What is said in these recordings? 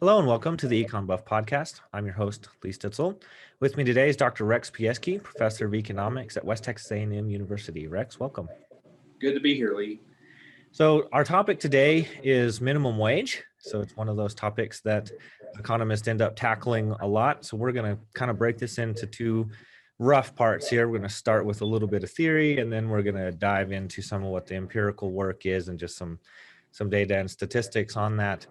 Hello and welcome to the EconBuff podcast. I'm your host, Lee Stitzel. With me today is Dr. Rex Pjesky, professor of economics at West Texas A&M University. Rex, welcome. Good to be here, Lee. So our topic today is minimum wage. So it's one of those topics that economists end up tackling a lot. So we're going to kind of break this into two rough parts here. We're going to start with a little bit of theory, and then we're going to dive into some of what the empirical work is and just some data and statistics on that.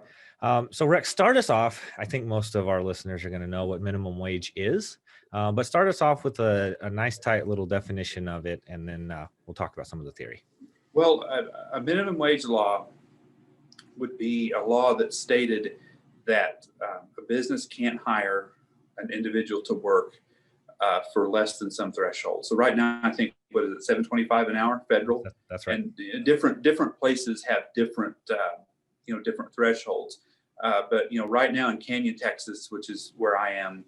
So Rex, start us off. I think most of our listeners are going to know what minimum wage is, but start us off with a nice tight little definition of it, and then we'll talk about some of the theory. Well, a minimum wage law would be a law that stated that a business can't hire an individual to work for less than some threshold. So right now, I think, what is it, $7.25 an hour, federal? That's right. And different places have different different thresholds. But right now in Canyon, Texas, which is where I am,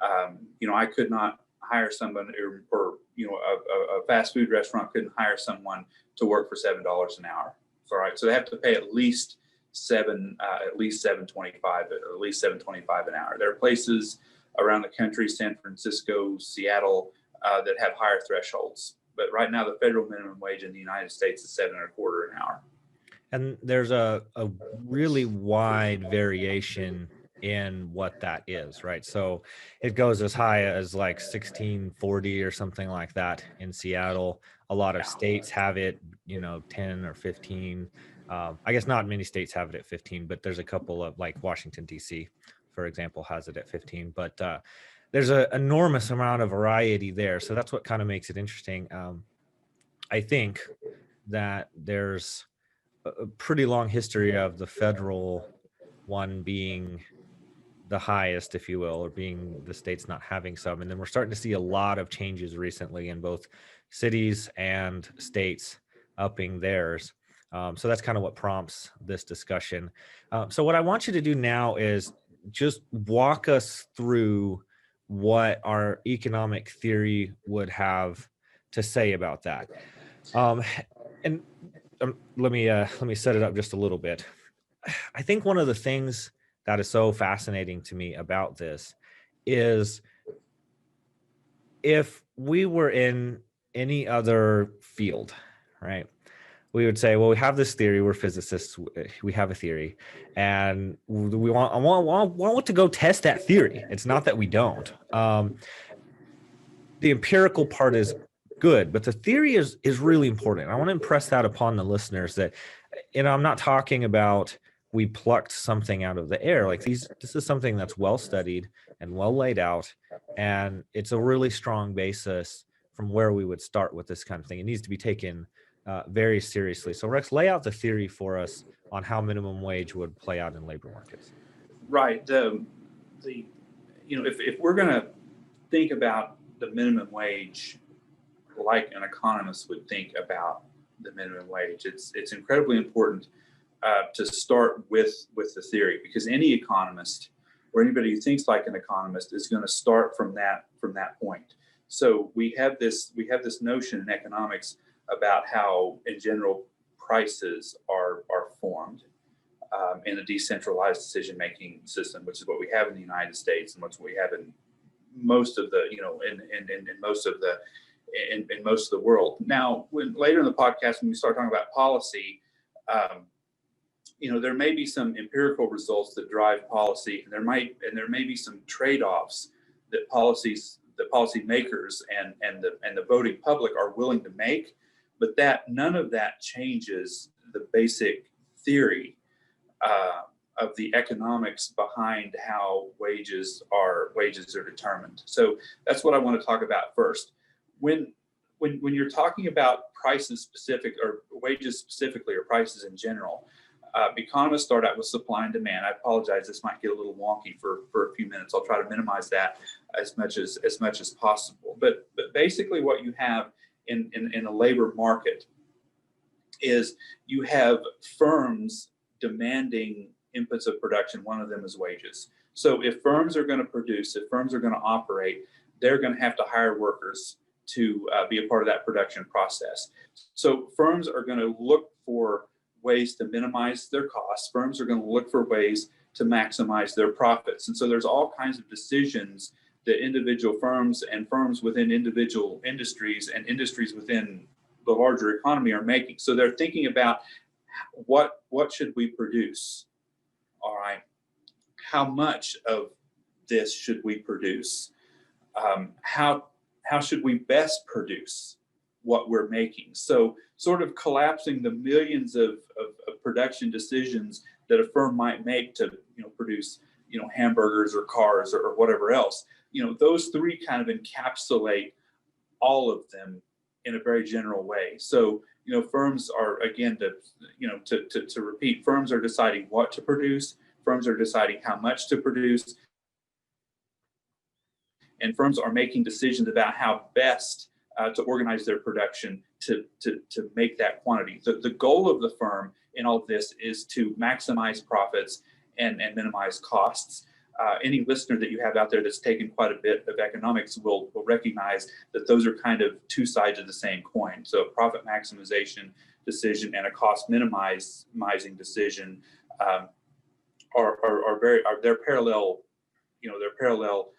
I could not hire someone, or a fast food restaurant couldn't hire someone to work for $7 an hour. All right, so they have to pay at least $7.25, at least $7.25 an hour. There are places around the country, San Francisco, Seattle, that have higher thresholds. But right now, the federal minimum wage in the United States is $7.25 an hour. And there's a really wide variation in what that is, right? So it goes as high as like 1640 or something like that in Seattle. A lot of states have it, 10 or 15. I guess not many states have it at 15, but there's a couple of, like Washington, D.C., for example, has it at 15. But there's an enormous amount of variety there. So that's what kind of makes it interesting. I think that there's a pretty long history of the federal one being the highest, if you will, or being the states not having some. And then we're starting to see a lot of changes recently in both cities and states upping theirs. So that's kind of what prompts this discussion. So what I want you to do now is just walk us through what our economic theory would have to say about that. And let me set it up just a little bit. I think one of the things that is so fascinating to me about this is, if we were in any other field, right, we would say, well, we have this theory, we're physicists, we have a theory, and we want to go test that theory. It's not that we don't. The empirical part is good, but the theory is really important. I want to impress that upon the listeners that, I'm not talking about we plucked something out of the air. Like this is something that's well studied and well laid out, and it's a really strong basis from where we would start with this kind of thing. It needs to be taken very seriously. So Rex, lay out the theory for us on how minimum wage would play out in labor markets. Right. If we're going to think about the minimum wage like an economist would think about the minimum wage, it's incredibly important to start with the theory, because any economist or anybody who thinks like an economist is going to start from that point. So we have this notion in economics about how, in general, prices are formed in a decentralized decision-making system, which is what we have in the United States and what we have in most of the in most of the world. Now, later in the podcast, when we start talking about policy, there may be some empirical results that drive policy, and there may be some trade-offs that policy makers and the voting public are willing to make, but none of that changes the basic theory of the economics behind how wages are determined. So that's what I want to talk about first. When you're talking about prices specific, or wages specifically, or prices in general, economists start out with supply and demand. I apologize, this might get a little wonky for a few minutes. I'll try to minimize that as much as possible. But basically, what you have in a labor market is you have firms demanding inputs of production. One of them is wages. So if firms are going to produce, if firms are going to operate, they're going to have to hire workers to be a part of that production process. So firms are going to look for ways to minimize their costs. Firms are going to look for ways to maximize their profits. And so there's all kinds of decisions that individual firms and firms within individual industries and industries within the larger economy are making. So they're thinking about what should we produce? All right, how much of this should we produce? How should we best produce what we're making? So sort of collapsing the millions of production decisions that a firm might make to produce hamburgers or cars or whatever else. Those three kind of encapsulate all of them in a very general way. So firms are, again, to repeat, firms are deciding what to produce, firms are deciding how much to produce, and firms are making decisions about how best to organize their production to make that quantity. The goal of the firm in all of this is to maximize profits and minimize costs. Any listener that you have out there that's taken quite a bit of economics will recognize that those are kind of two sides of the same coin. So a profit maximization decision and a cost minimizing decision they're parallel, they're parallel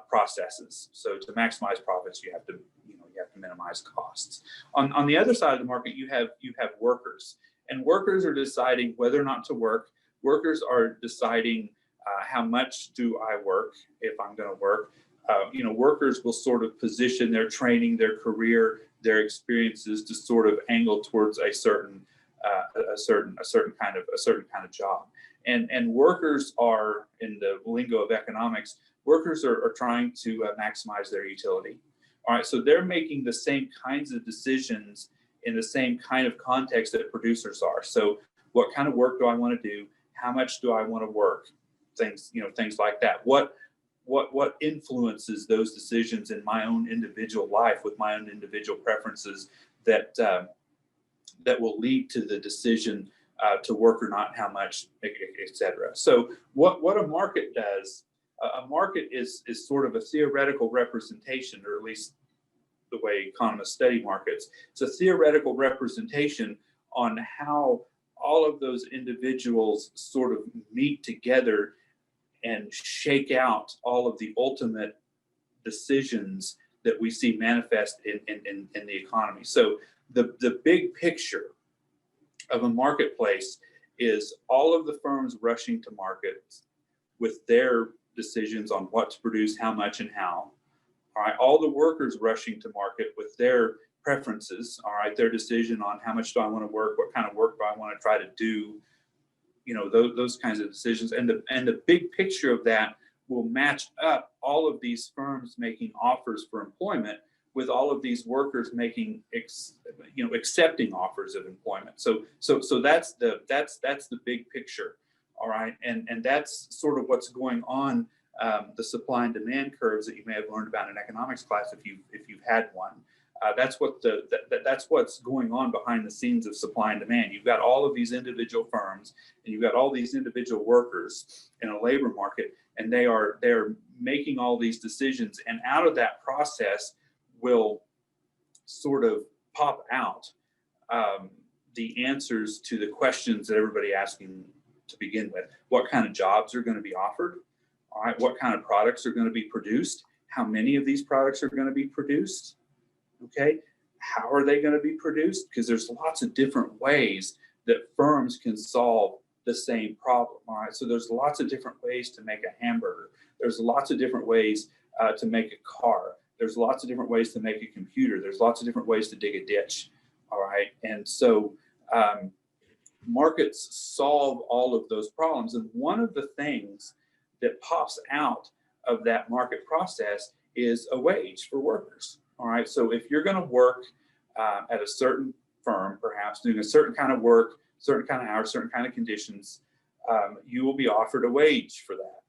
processes. So to maximize profits, you have to minimize costs. On the other side of the market, you have workers, and workers are deciding whether or not to work. Workers are deciding how much do I work if I'm going to work. Workers will sort of position their training, their career, their experiences to sort of angle towards a certain kind of job. And workers are, in the lingo of economics, workers are trying to maximize their utility. All right, so they're making the same kinds of decisions in the same kind of context that producers are. So what kind of work do I want to do? How much do I want to work? Things like that. What influences those decisions in my own individual life with my own individual preferences that will lead to the decision to work or not, how much, etc. So what a market does, a market is sort of a theoretical representation, or at least the way economists study markets. It's a theoretical representation on how all of those individuals sort of meet together and shake out all of the ultimate decisions that we see manifest in the economy. So the big picture of a marketplace is all of the firms rushing to market with their decisions on what to produce, how much, and how. All right, all the workers rushing to market with their preferences. All right, their decision on how much do I want to work, what kind of work do I want to try to do, those kinds of decisions. And the big picture of that will match up all of these firms making offers for employment with all of these workers making accepting offers of employment. So that's the big picture. All right, and that's sort of what's going on, the supply and demand curves that you may have learned about in economics class if you've had one. That's what's going on behind the scenes of supply and demand. You've got all of these individual firms, and you've got all these individual workers in a labor market, and they're making all these decisions, and out of that process will sort of pop out the answers to the questions that everybody asking to begin with. What kind of jobs are going to be offered? All right, what kind of products are going to be produced? How many of these products are going to be produced? Okay, how are they going to be produced? Because there's lots of different ways that firms can solve the same problem. All right, so there's lots of different ways to make a hamburger. There's lots of different ways to make a car. There's lots of different ways to make a computer. There's lots of different ways to dig a ditch. All right, and so markets solve all of those problems. And one of the things that pops out of that market process is a wage for workers. All right, so if you're going to work at a certain firm, perhaps doing a certain kind of work, certain kind of hours, certain kind of conditions, you will be offered a wage for that.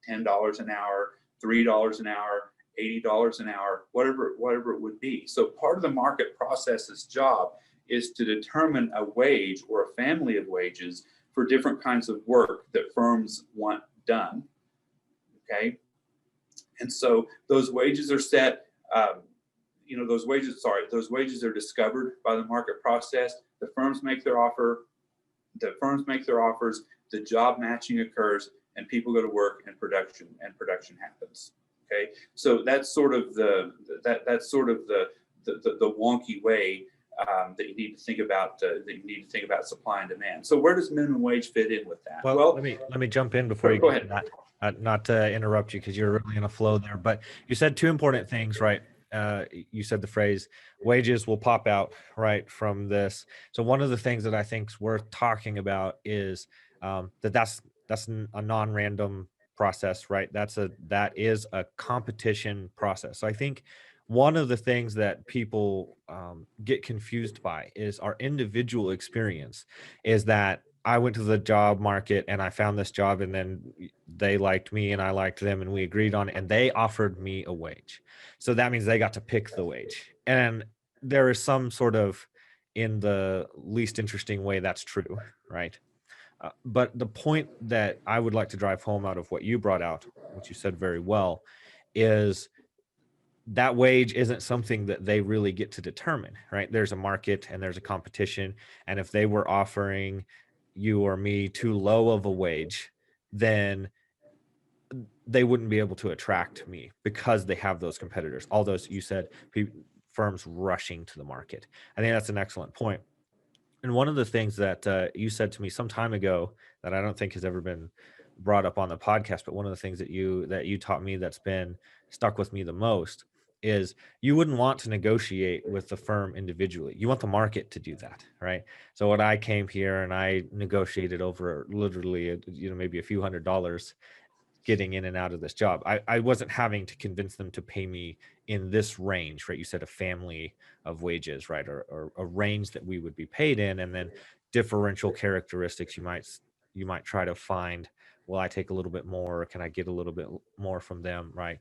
$10 an hour, $3 an hour, $80 an hour, whatever it would be. So part of the market process's job is to determine a wage or a family of wages for different kinds of work that firms want done. Okay, and so those wages are set. Those wages are discovered by the market process. The firms make their offer. The firms make their offers. the job matching occurs and people go to work and production happens. Okay, so that's sort of the wonky way that you need to think about supply and demand. So where does minimum wage fit in with that? Well, let me jump in before you go get to ahead. that. Not to interrupt you because you're really in a flow there, but you said two important things, right? You said the phrase wages will pop out right from this. So one of the things that I think is worth talking about is that's a non-random process, right? That is a competition process. So I think one of the things that people get confused by is our individual experience is that I went to the job market and I found this job, and then they liked me and I liked them, and we agreed on it, and they offered me a wage. So that means they got to pick the wage. And there is some sort of, in the least interesting way, that's true, right? But the point that I would like to drive home out of what you brought out, which you said very well, is that wage isn't something that they really get to determine, right? There's a market and there's a competition. And if they were offering you or me too low of a wage, then they wouldn't be able to attract me because they have those competitors. All those you said, firms rushing to the market. I think that's an excellent point. And one of the things that you said to me some time ago that I don't think has ever been brought up on the podcast, but one of the things that you taught me that's been stuck with me the most is you wouldn't want to negotiate with the firm individually. You want the market to do that, right? So when I came here and I negotiated over literally, maybe a few $100s getting in and out of this job, I wasn't having to convince them to pay me in this range, right? You said a family of wages, right? Or a range that we would be paid in, and then differential characteristics you might try to find. Will I take a little bit more? Can I get a little bit more from them, right?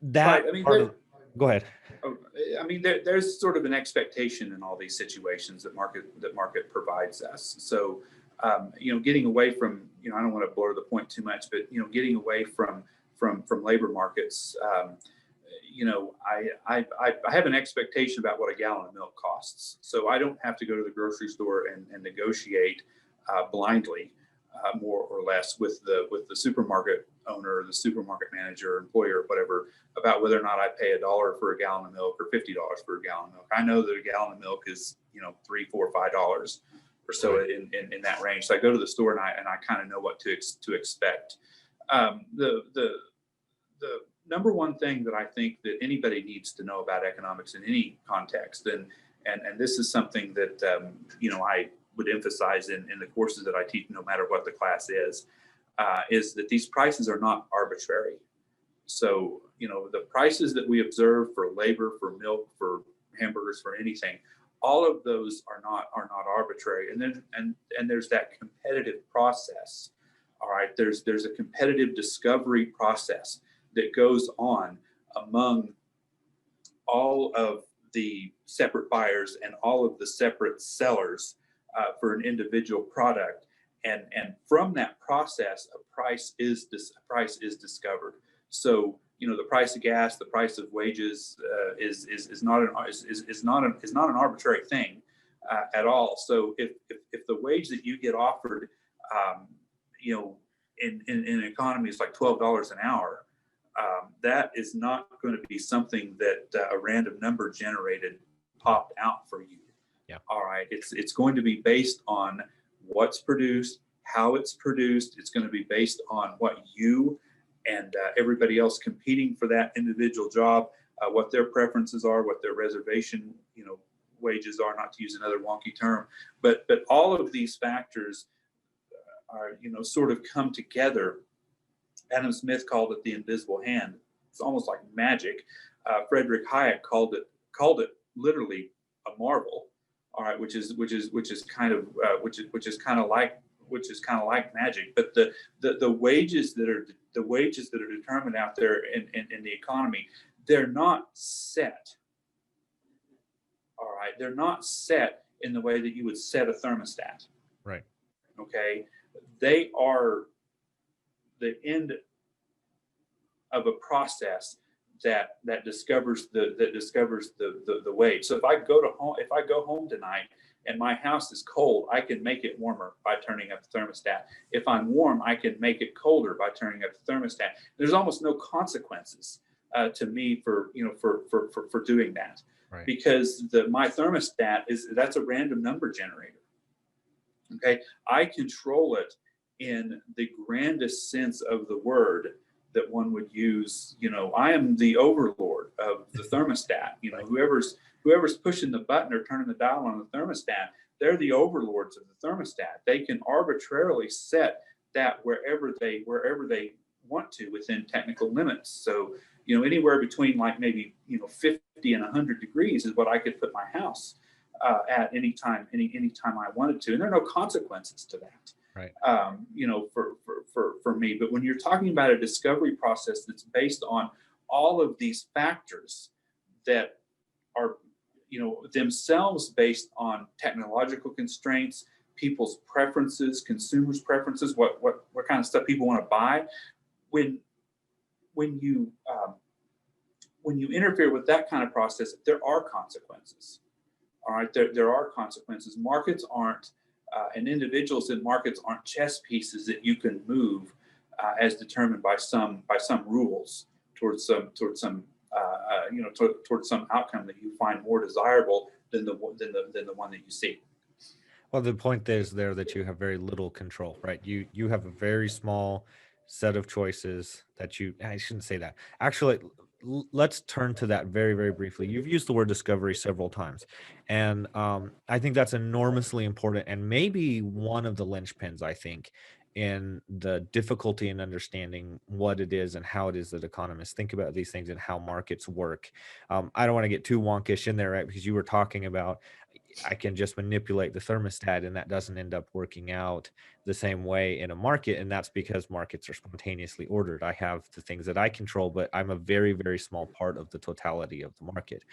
That Right. I mean, part of, go ahead. there's sort of an expectation in all these situations that market provides us. So, getting away from, I don't want to blur the point too much, but getting away from labor markets, I have an expectation about what a gallon of milk costs. So I don't have to go to the grocery store and negotiate blindly, more or less, with the supermarket owner, or the supermarket manager, or employer, or whatever, about whether or not I pay $1 for a gallon of milk or $50 for a gallon of milk. I know that a gallon of milk is $3, $4, $5 or so in that range. So I go to the store and I kind of know what to expect. The number one thing that I think that anybody needs to know about economics in any context, and this is something that I would emphasize in the courses that I teach, no matter what the class is that these prices are not arbitrary. So the prices that we observe for labor, for milk, for hamburgers, for anything, all of those are not arbitrary. And then and there's that competitive process. All right, there's a competitive discovery process that goes on among all of the separate buyers and all of the separate sellers for an individual product, and from that process, a price is discovered. So the price of gas, the price of wages is not an arbitrary thing at all. So if the wage that you get offered, in an economy is like $12 an hour, that is not going to be something that a random number generated popped out for you. Yeah. All right. It's going to be based on what's produced, how it's produced. It's going to be based on what you and everybody else competing for that individual job, what their preferences are, what their reservation, wages are, not to use another wonky term, but all of these factors are, sort of come together. Adam Smith called it the invisible hand. It's almost like magic. Frederick Hayek called it literally a marvel. All right, which is kind of like magic. But the wages that are determined out there in the economy, they're not set. All right, they're not set in the way that you would set a thermostat. Right. Okay, they are the end of a process that discovers the wage. So if I go home tonight and my house is cold, I can make it warmer by turning up the thermostat. If I'm warm, I can make it colder by turning up the thermostat. There's almost no consequences to me for doing that, Right. because my thermostat that's a random number generator. Okay, I control it in the grandest sense of the word that one would use. I am the overlord of the thermostat. Right. Whoever's pushing the button or turning the dial on the thermostat, they're the overlords of the thermostat. They can arbitrarily set that wherever they want to within technical limits. So, anywhere between like maybe 50 and 100 degrees is what I could put my house at any time I wanted to, and there are no consequences to that. Right. For me. But when you're talking about a discovery process that's based on all of these factors that are, themselves based on technological constraints, people's preferences, consumers' preferences, what kind of stuff people want to buy, when you interfere with that kind of process, there are consequences. All right, there are consequences. Markets aren't, and individuals in markets aren't chess pieces that you can move as determined by some rules towards some outcome that you find more desirable than the one that you seek. Well, the point is there that you have very little control, right? You have a very small set of choices that I shouldn't say that. Actually, let's turn to that very, very briefly. You've used the word discovery several times, and I think that's enormously important and maybe one of the linchpins, I think, in the difficulty in understanding what it is and how it is that economists think about these things and how markets work. I don't want to get too wonkish in there, right? Because you were talking about I can just manipulate the thermostat and that doesn't end up working out the same way in a market. And that's because markets are spontaneously ordered. I have the things that I control, but I'm a very, very small part of the totality of the market.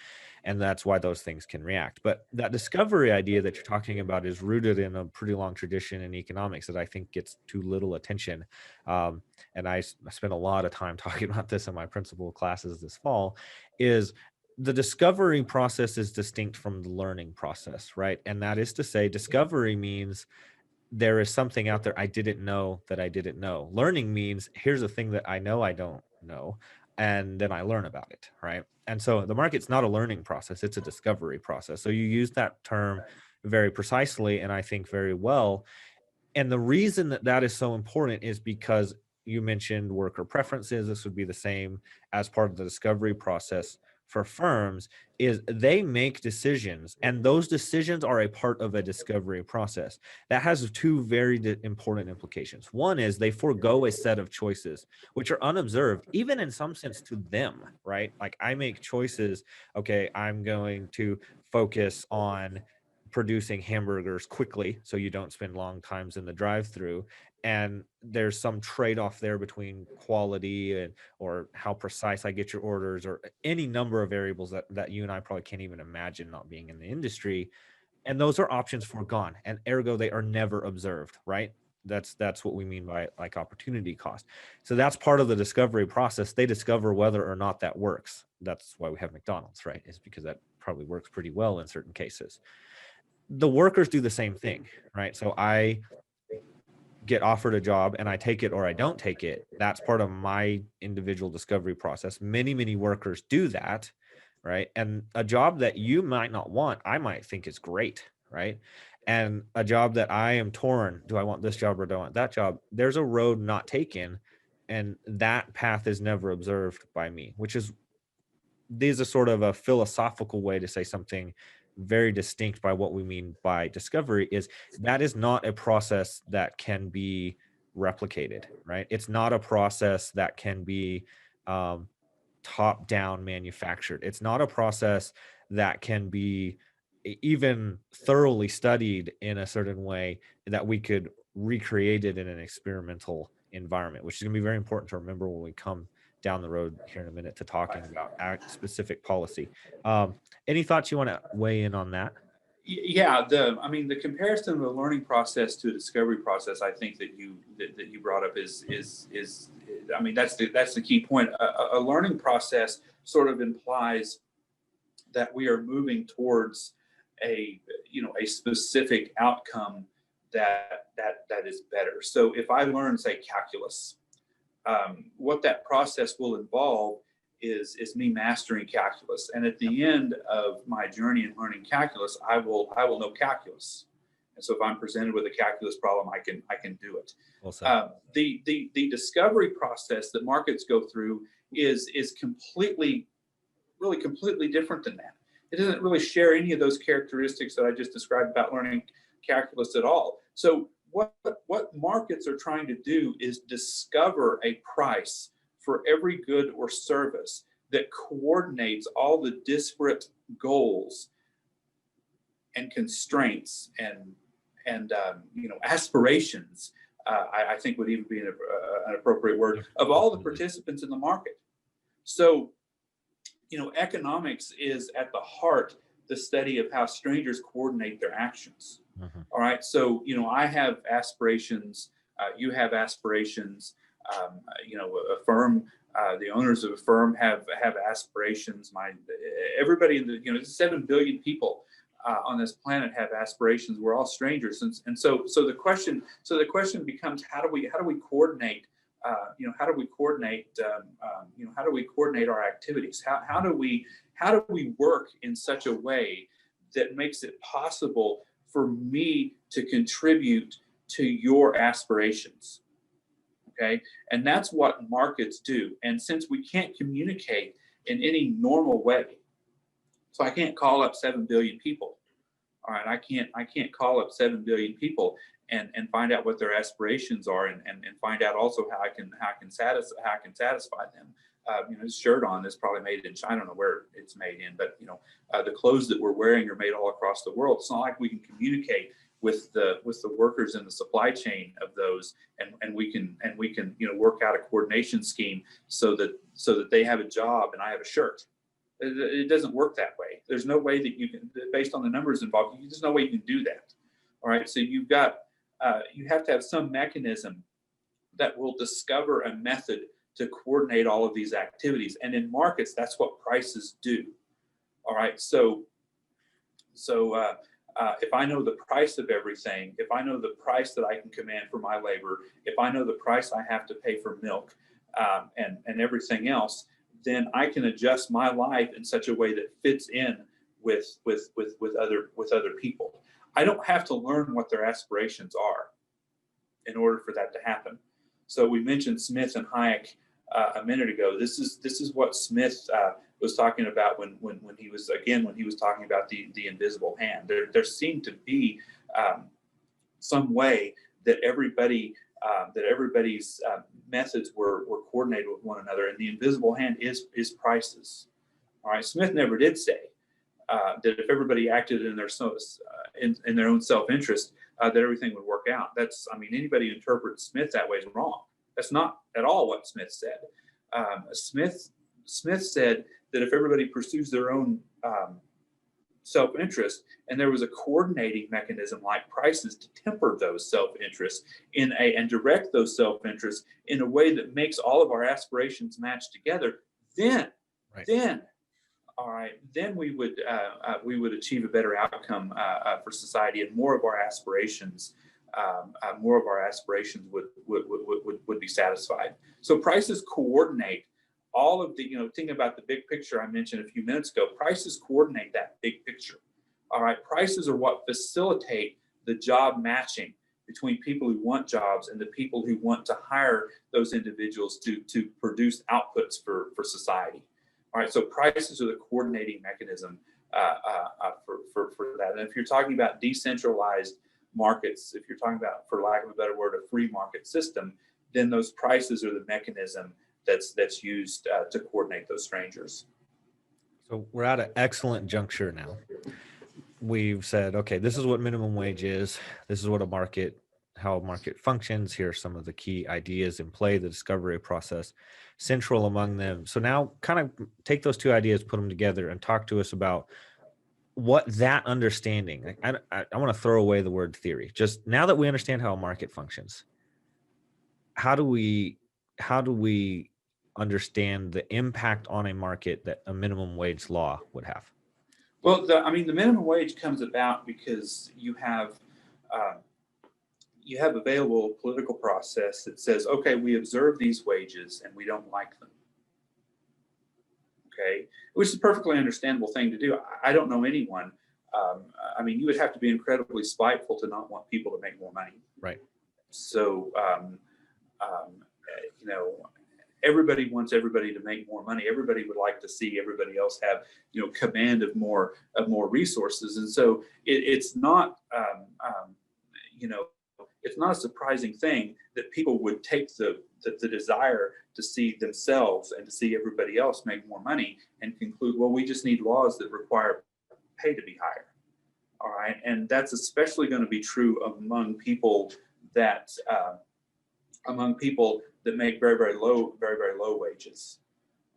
And that's why those things can react. But that discovery idea that you're talking about is rooted in a pretty long tradition in economics that I think gets too little attention. And I spent a lot of time talking about this in my principal classes this fall, is the discovery process is distinct from the learning process, right? And that is to say, discovery means there is something out there I didn't know that I didn't know. Learning means here's a thing that I know I don't know, and then I learn about it, right? And so the market's not a learning process, it's a discovery process. So you use that term very precisely, and I think very well. And the reason that that is so important is because you mentioned worker preferences. This would be the same as part of the discovery process for firms, is they make decisions, and those decisions are a part of a discovery process. That has two very important implications. One is they forego a set of choices, which are unobserved, even in some sense to them, right? Like I make choices, okay, I'm going to focus on producing hamburgers quickly so you don't spend long times in the drive-through, and there's some trade-off there between quality and or how precise I get your orders or any number of variables that you and I probably can't even imagine not being in the industry. And those are options foregone, and ergo they are never observed, right? That's what we mean by like opportunity cost. So that's part of the discovery process. They discover whether or not that works. That's why we have McDonald's, right? Is because that probably works pretty well in certain cases. The workers do the same thing, right? So I get offered a job and I take it or I don't take it. That's part of my individual discovery process. Many, many workers do that, right? And a job that you might not want, I might think is great, right? And a job that I am torn, do I want this job or do I want that job? There's a road not taken, and that path is never observed by me, which is, these are sort of a philosophical way to say something very distinct by what we mean by discovery, is that is not a process that can be replicated, right? It's not a process that can be top down manufactured. It's not a process that can be even thoroughly studied in a certain way that we could recreate it in an experimental environment, which is going to be very important to remember when we come down the road here in a minute to talking about specific policy. Any thoughts you want to weigh in on that? Yeah, the comparison of a learning process to a discovery process, I think that you brought up is that's the key point. A learning process sort of implies that we are moving towards a specific outcome that is better. So if I learn, say, calculus, what that process will involve is me mastering calculus. And at the end of my journey in learning calculus, I will know calculus. And so if I'm presented with a calculus problem, I can do it. Well, the discovery process that markets go through is completely different than that. It doesn't really share any of those characteristics that I just described about learning calculus at all. So what markets are trying to do is discover a price for every good or service that coordinates all the disparate goals and constraints and aspirations. I think would even be an appropriate word, of all the participants in the market. So, economics is at the heart the study of how strangers coordinate their actions. Mm-hmm. All right. So, I have aspirations. You have aspirations. A firm, the owners of a firm have aspirations. Everybody in the 7 billion people on this planet have aspirations. We're all strangers, and so the question becomes, how do we coordinate? How do we coordinate our activities? How do we work in such a way that makes it possible for me to contribute to your aspirations? Okay, and that's what markets do. And since we can't communicate in any normal way, so I can't call up 7 billion people. All right, I can't call up 7 billion people and find out what their aspirations are and find out also how I can satisfy them. This shirt on is probably made in China. I don't know where it's made in, but the clothes that we're wearing are made all across the world. It's not like we can communicate with the workers in the supply chain of those, and we can work out a coordination scheme so that they have a job and I have a shirt. It doesn't work that way. There's no way that you can, based on the numbers involved, there's no way you can do that. All right, so you have to have some mechanism that will discover a method to coordinate all of these activities. And in markets, that's what prices do. All right, so if I know the price of everything, if I know the price that I can command for my labor, if I know the price I have to pay for milk and everything else, then I can adjust my life in such a way that fits in with other people. I don't have to learn what their aspirations are in order for that to happen. So we mentioned Smith and Hayek a minute ago. This is what Smith was talking about when he was talking about the invisible hand. There seemed to be some way that everybody's methods were coordinated with one another, and the invisible hand is prices. All right, Smith never did say that if everybody acted in their own self-interest, that everything would work out. Anybody who interprets Smith that way is wrong. That's not at all what Smith said. Smith said that if everybody pursues their own self-interest, and there was a coordinating mechanism like prices to temper those self-interests and direct those self-interests in a way that makes all of our aspirations match together, then we would achieve a better outcome for society, and more of our aspirations would be satisfied. So prices coordinate all of the, thinking about the big picture I mentioned a few minutes ago. Prices coordinate that big picture. All right, prices are what facilitate the job matching between people who want jobs and the people who want to hire those individuals to produce outputs for society. All right, so prices are the coordinating mechanism for that. And if you're talking about decentralized markets, if you're talking about, for lack of a better word, a free market system, then those prices are the mechanism that's used to coordinate those strangers. So we're at an excellent juncture now. We've said, okay, this is what minimum wage is. This is what how a market functions. Here are some of the key ideas in play, the discovery process, central among them. So now kind of take those two ideas, put them together, and talk to us about what that understanding, I want to throw away the word theory. Just now that we understand how a market functions, how do we understand the impact on a market that a minimum wage law would have? Well, I mean, the minimum wage comes about because you have available a political process that says, okay, we observe these wages and we don't like them. Okay, which is a perfectly understandable thing to do. I don't know anyone. I mean, you would have to be incredibly spiteful to not want people to make more money. Right. So, you know, everybody wants everybody to make more money. Everybody would like to see everybody else have, you know, command of more resources. And so it's not, you know, it's not a surprising thing that people would take the desire to see themselves and to see everybody else make more money and conclude, well, we just need laws that require pay to be higher. All right, and that's especially going to be true among people that make very low wages.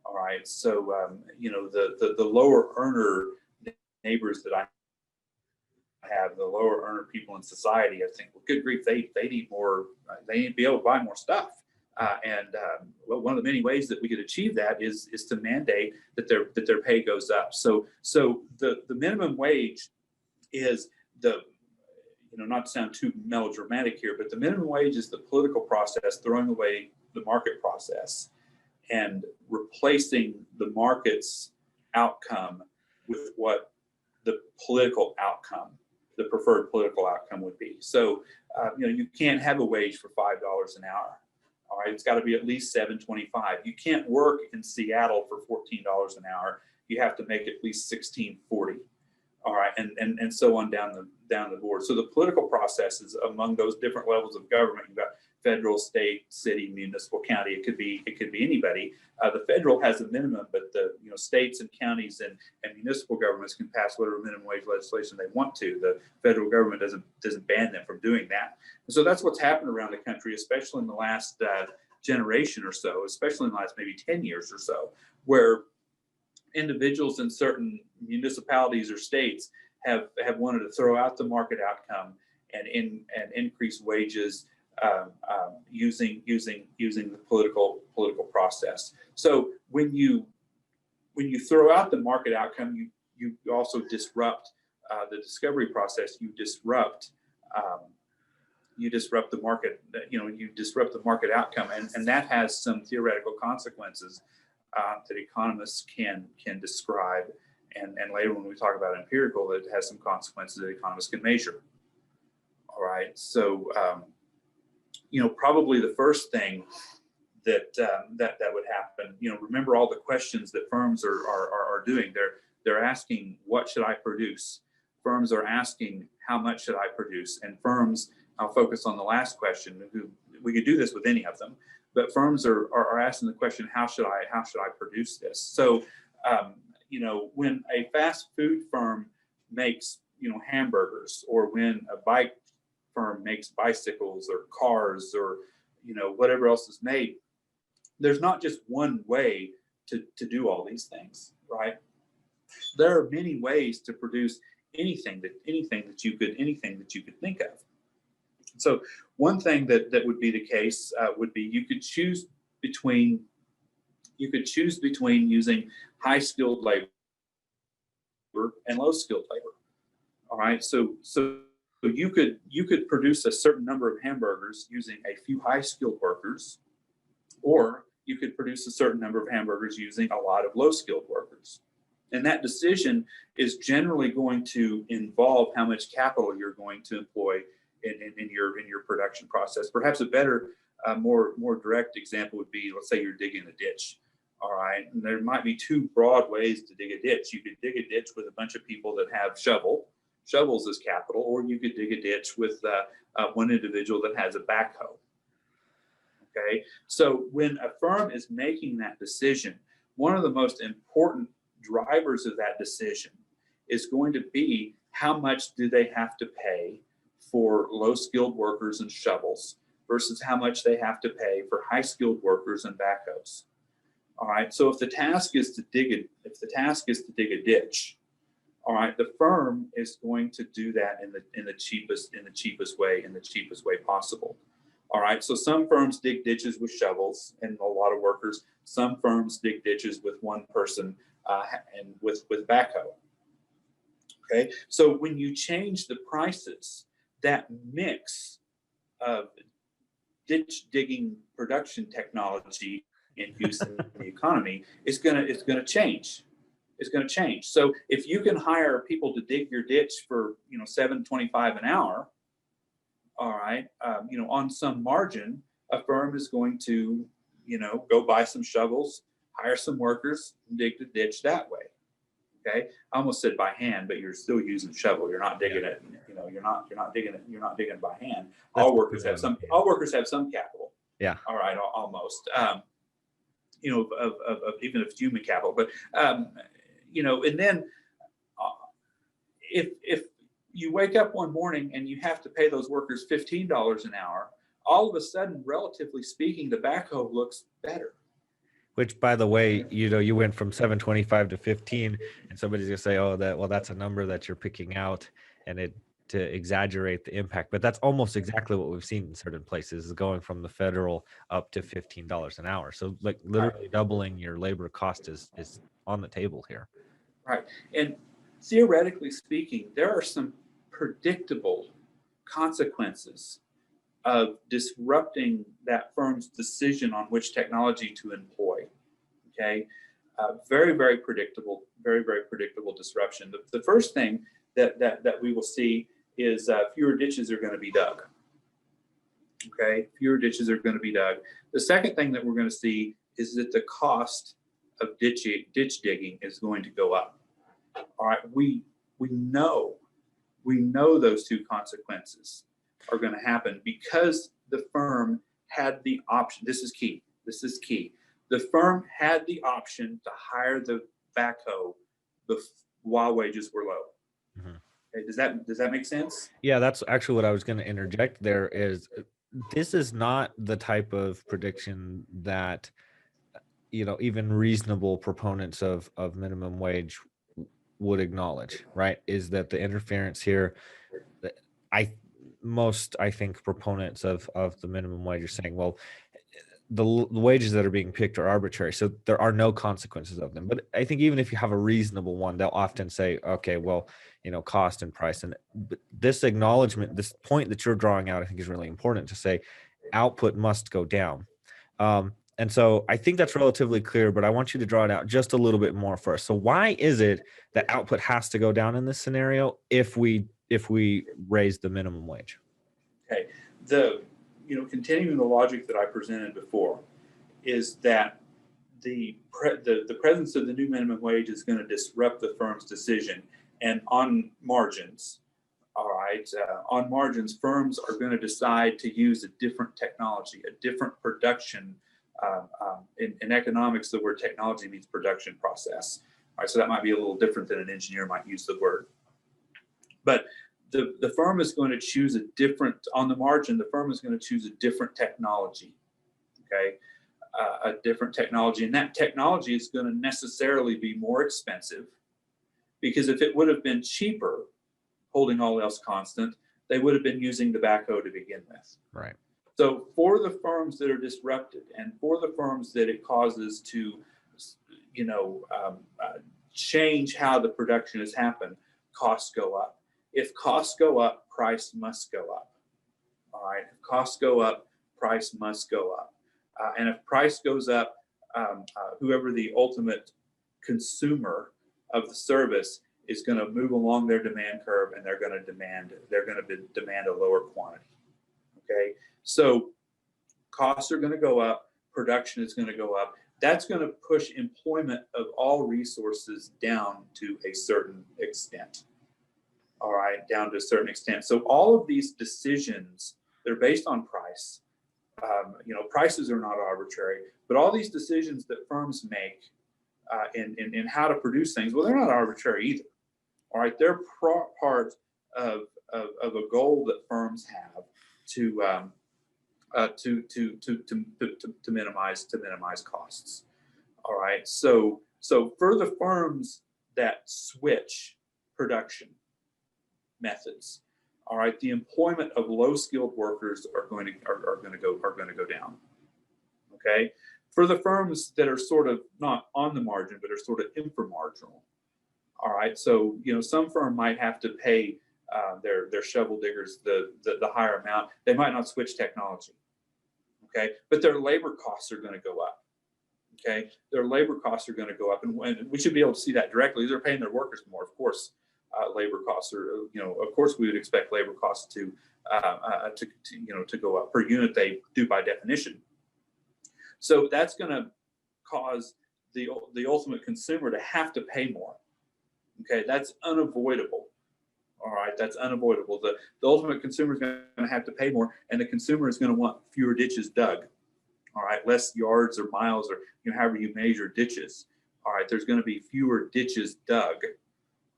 All right, so you know, the lower earner neighbors that I have, the lower earner people in society, I think, well, good grief, they need more. They need to be able to buy more stuff. Well, one of the many ways that we could achieve that is to mandate that their pay goes up. So the minimum wage is you know, not to sound too melodramatic here, but the minimum wage is the political process throwing away the market process and replacing the market's outcome with what the political outcome, the preferred political outcome would be. So, you know, you can't have a wage for $5 an hour. All right, it's got to be at least $7.25. You can't work in Seattle for $14 an hour. You have to make at least $16.40. All right, and so on down the board. So the political processes among those different levels of government, you've got federal, state, city, municipal, county. It could be anybody. The federal has a minimum, but the states and counties and municipal governments can pass whatever minimum wage legislation they want to. The federal government doesn't ban them from doing that. And so that's what's happened around the country, especially in the last generation or so, especially in the last maybe 10 years or so, where individuals in certain municipalities or states have wanted to throw out the market outcome and increase wages using the political process. So when you throw out the market outcome, you also disrupt the discovery process. You disrupt the market. You disrupt the market outcome, and that has some theoretical consequences that economists can describe, and later when we talk about empirical, it has some consequences that economists can measure. All right, so probably the first thing that would happen, remember all the questions that firms are doing. They're asking, what should I produce? Firms are asking, how much should I produce? And firms, I'll focus on the last question. We could do this with any of them, but firms are asking the question, how should I produce this? So, when a fast food firm makes, hamburgers, or when a bike firm makes bicycles or cars or, whatever else is made, there's not just one way to do all these things, right? There are many ways to produce anything that you could think of. So one thing that would be the case would be you could choose between using high skilled labor and low skilled labor. All right, so you could produce a certain number of hamburgers using a few high skilled workers, or you could produce a certain number of hamburgers using a lot of low skilled workers. And that decision is generally going to involve how much capital you're going to employ in your production process. Perhaps a better, more direct example would be, let's say you're digging a ditch. All right, and there might be two broad ways to dig a ditch. You could dig a ditch with a bunch of people that have shovels as capital, or you could dig a ditch with one individual that has a backhoe. Okay, so when a firm is making that decision, one of the most important drivers of that decision is going to be how much do they have to pay for low skilled workers and shovels versus how much they have to pay for high skilled workers and backhoes. All right, so if the task is to dig a ditch, all right, the firm is going to do that in the cheapest way possible. All right, so some firms dig ditches with shovels and a lot of workers. Some firms dig ditches with one person and with backhoe. Okay, so when you change the prices, that mix of ditch digging production technology in use in the economy is gonna change. It's gonna change. So if you can hire people to dig your ditch for $7.25 an hour, all right, on some margin, a firm is going to go buy some shovels, hire some workers, and dig the ditch that way. Okay, I almost said by hand, but you're still using shovel. You're not digging it. You're not digging it. You're not digging it by hand. All workers have some capital. Yeah. All right, almost. Of even if it's human capital, but and then if you wake up one morning and you have to pay those workers $15 an hour, all of a sudden, relatively speaking, the backhoe looks better. Which, by the way, you went from 725 to 15, and somebody's gonna say, "Oh, that's a number that you're picking out," and to exaggerate the impact. But that's almost exactly what we've seen in certain places, is going from the federal up to $15 an hour. So, like, literally doubling your labor cost is on the table here. Right, and theoretically speaking, there are some predictable consequences of disrupting that firm's decision on which technology to employ. Okay, very, very predictable disruption. The first thing that we will see is fewer ditches are going to be dug. Okay, fewer ditches are going to be dug. The second thing that we're going to see is that the cost of ditch digging is going to go up. All right, we know those two consequences are going to happen because the firm had the option. This is key. The firm had the option to hire the backhoe while wages were low. Mm-hmm. Okay, does that make sense? Yeah, that's actually what I was going to interject there. Is this is not the type of prediction that even reasonable proponents of minimum wage would acknowledge, right? Is that the interference here? I think proponents of the minimum wage are saying, well, the wages that are being picked are arbitrary, so there are no consequences of them. But I think even if you have a reasonable one, they'll often say, okay, well, cost and price. And this acknowledgement, this point that you're drawing out, I think is really important to say output must go down. And so I think that's relatively clear, but I want you to draw it out just a little bit more first. So why is it that output has to go down in this scenario if we raise the minimum wage? Okay, continuing the logic that I presented before is that the presence of the new minimum wage is going to disrupt the firm's decision, and on margins, on margins, firms are going to decide to use a different technology, a different production. In economics, the word technology means production process. All right, so that might be a little different than an engineer might use the word. But the firm is going to choose on the margin, the firm is going to choose a different technology, okay? A different technology. And that technology is going to necessarily be more expensive, because if it would have been cheaper, holding all else constant, they would have been using the backhoe to begin with. Right. So for the firms that are disrupted, and for the firms that it causes to, change how the production has happened, costs go up. If costs go up, price must go up. All right. If costs go up, price must go up. And if price goes up, whoever the ultimate consumer of the service is going to move along their demand curve, and they're going to demand a lower quantity. Okay. So costs are going to go up, production is going to go up. That's going to push employment of all resources down to a certain extent. All right, down to a certain extent. So all of these decisions, they're based on price. Prices are not arbitrary, but all these decisions that firms make in how to produce things, well, they're not arbitrary either. All right, they're part of a goal that firms have to minimize costs. All right, so for the firms that switch production methods, all right, the employment of low-skilled workers are going to go down. Okay, for the firms that are sort of not on the margin but are sort of inframarginal, All right, so some firm might have to pay their shovel diggers the higher amount. They might not switch technology, okay, but their labor costs are going to go up. Okay, their labor costs are going to go up, and we should be able to see that directly. They're paying their workers more, of course. Labor costs are, of course, we would expect labor costs to go up per unit. They do by definition. So that's going to cause the ultimate consumer to have to pay more. Okay, that's unavoidable. All right, that's unavoidable. The ultimate consumer is going to have to pay more, and the consumer is going to want fewer ditches dug. All right, less yards or miles or however you measure ditches. All right, there's going to be fewer ditches dug.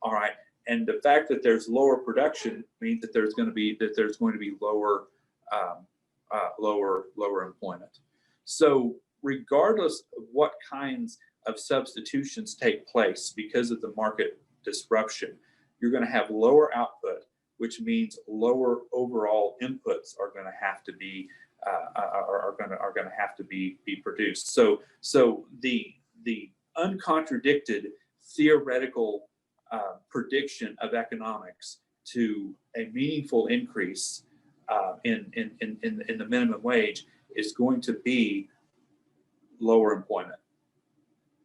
All right, and the fact that there's lower production means that there's going to be lower lower employment. So regardless of what kinds of substitutions take place because of the market disruption, you're going to have lower output, which means lower overall inputs are going to have to be be produced. So the uncontradicted theoretical prediction of economics to a meaningful increase in the minimum wage is going to be lower employment.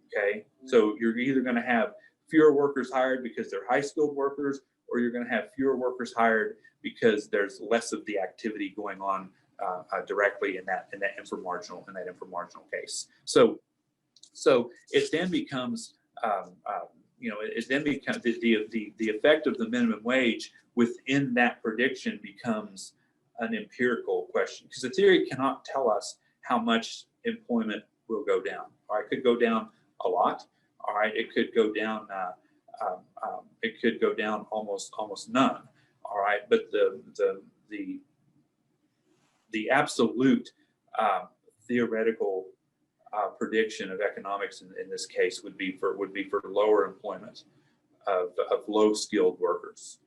Okay, so you're either going to have fewer workers hired because they're high skilled workers, or you're going to have fewer workers hired because there's less of the activity going on directly in that inframarginal case. So it then becomes the effect of the minimum wage within that prediction becomes an empirical question, because the theory cannot tell us how much employment will go down. All right, it could go down a lot. All right, it could go down. It could go down almost none. All right, but the absolute theoretical prediction of economics in this case would be for lower employment of low skilled workers.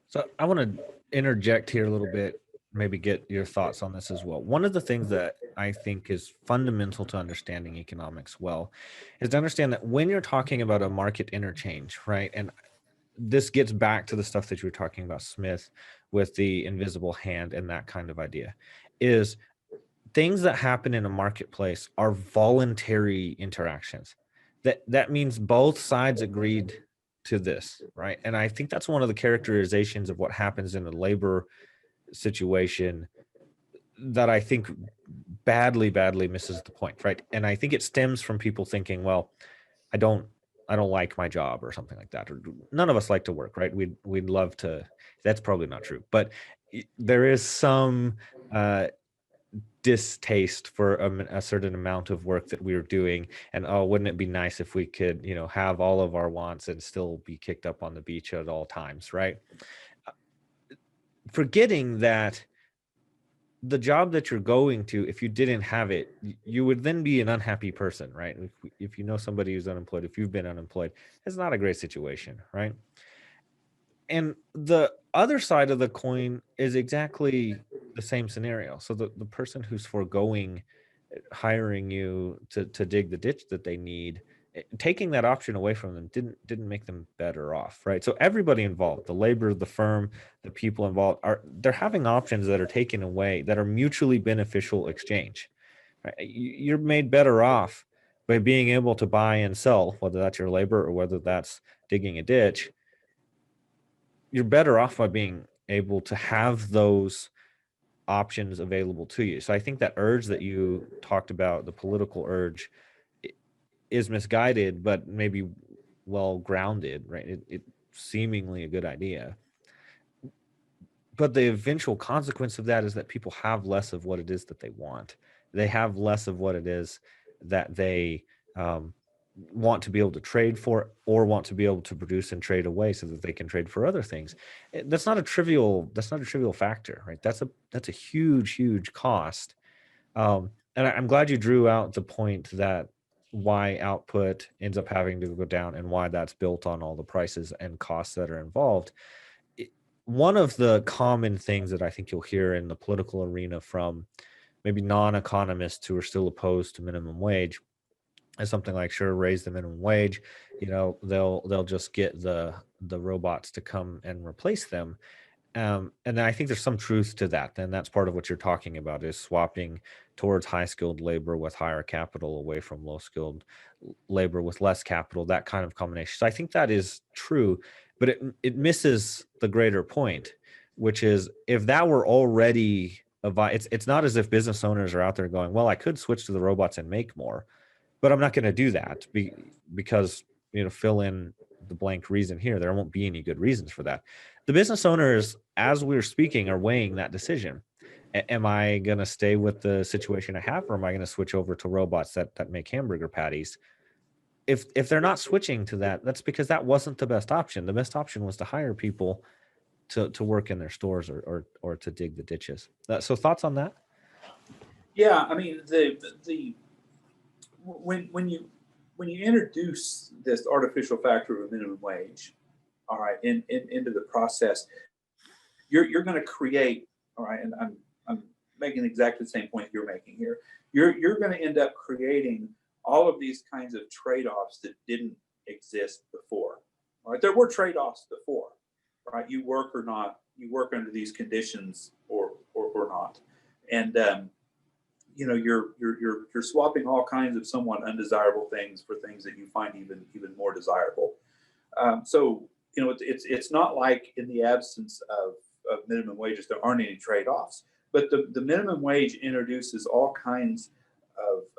So I want to interject here a little bit, maybe get your thoughts on this as well. One of the things that I think is fundamental to understanding economics well is to understand that when you're talking about a market interchange, right? And this gets back to the stuff that you were talking about, Smith, with the invisible hand and that kind of idea, is things that happen in a marketplace are voluntary interactions. That means both sides agreed to this, right? And I think that's one of the characterizations of what happens in a labor situation that I think badly misses the point, right? And I think it stems from people thinking, well, I don't like my job or something like that, or none of us like to work, right? We'd love to. That's probably not true, but there is some distaste for a certain amount of work that we were doing, and wouldn't it be nice if we could have all of our wants and still be kicked up on the beach at all times, right? Forgetting that the job that you're going to, if you didn't have it, you would then be an unhappy person, right? If you know somebody who's unemployed, if you've been unemployed, it's not a great situation, right? And the other side of the coin is exactly the same scenario. So the person who's foregoing hiring you to dig the ditch that they need, taking that option away from them didn't make them better off, right? So everybody involved, the labor, the firm, the people involved, they're having options that are taken away that are mutually beneficial exchange, right? You're made better off by being able to buy and sell, whether that's your labor or whether that's digging a ditch. You're better off by being able to have those options available to you. So I think that urge that you talked about, the political urge, is misguided, but maybe well grounded, right? It seemingly a good idea. But the eventual consequence of that is that people have less of what it is that they want. They have less of what it is that they want to be able to trade for, or want to be able to produce and trade away so that they can trade for other things. That's not a trivial factor, right? That's a huge cost. And I'm glad you drew out the point that why output ends up having to go down and why that's built on all the prices and costs that are involved. One of the common things that I think you'll hear in the political arena from maybe non-economists who are still opposed to minimum wage as something like, sure, raise the minimum wage, they'll just get the robots to come and replace them. And then I think there's some truth to that. And that's part of what you're talking about, is swapping towards high skilled labor with higher capital away from low skilled labor with less capital, that kind of combination. So I think that is true, but it misses the greater point, which is, if that were already it's not as if business owners are out there going, well, I could switch to the robots and make more, but I'm not going to do that because, fill in the blank reason here. There won't be any good reasons for that. The business owners, as we're speaking, are weighing that decision. Am I going to stay with the situation I have, or am I going to switch over to robots that make hamburger patties? If they're not switching to that, that's because that wasn't the best option. The best option was to hire people to work in their stores or to dig the ditches. So thoughts on that? Yeah, I mean, the when you introduce this artificial factor of a minimum wage, all right, into the process, you're going to create, all right, and I'm making exactly the same point you're making here. You're going to end up creating all of these kinds of trade-offs that didn't exist before. All right, there were trade-offs before, right? You work or not, you work under these conditions or not, and you're swapping all kinds of somewhat undesirable things for things that you find even more desirable. So it's not like, in the absence of minimum wages, there aren't any trade-offs, but the minimum wage introduces all kinds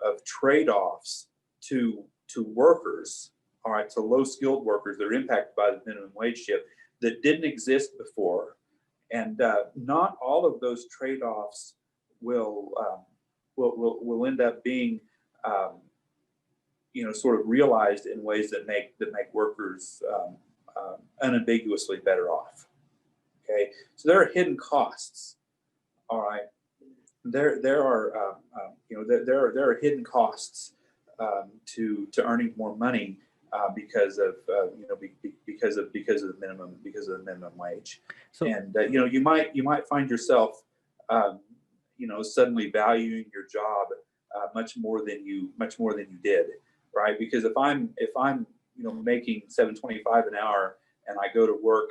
of trade-offs to workers, all right, to low skilled workers that are impacted by the minimum wage shift, that didn't exist before. And not all of those trade-offs will end up being sort of realized in ways that make workers unambiguously better off. Okay, so there are hidden costs. All right, there are hidden costs to earning more money because of the minimum wage. So, and you might find yourself suddenly valuing your job much more than you did, right? Because if I'm making $7.25 an hour, and I go to work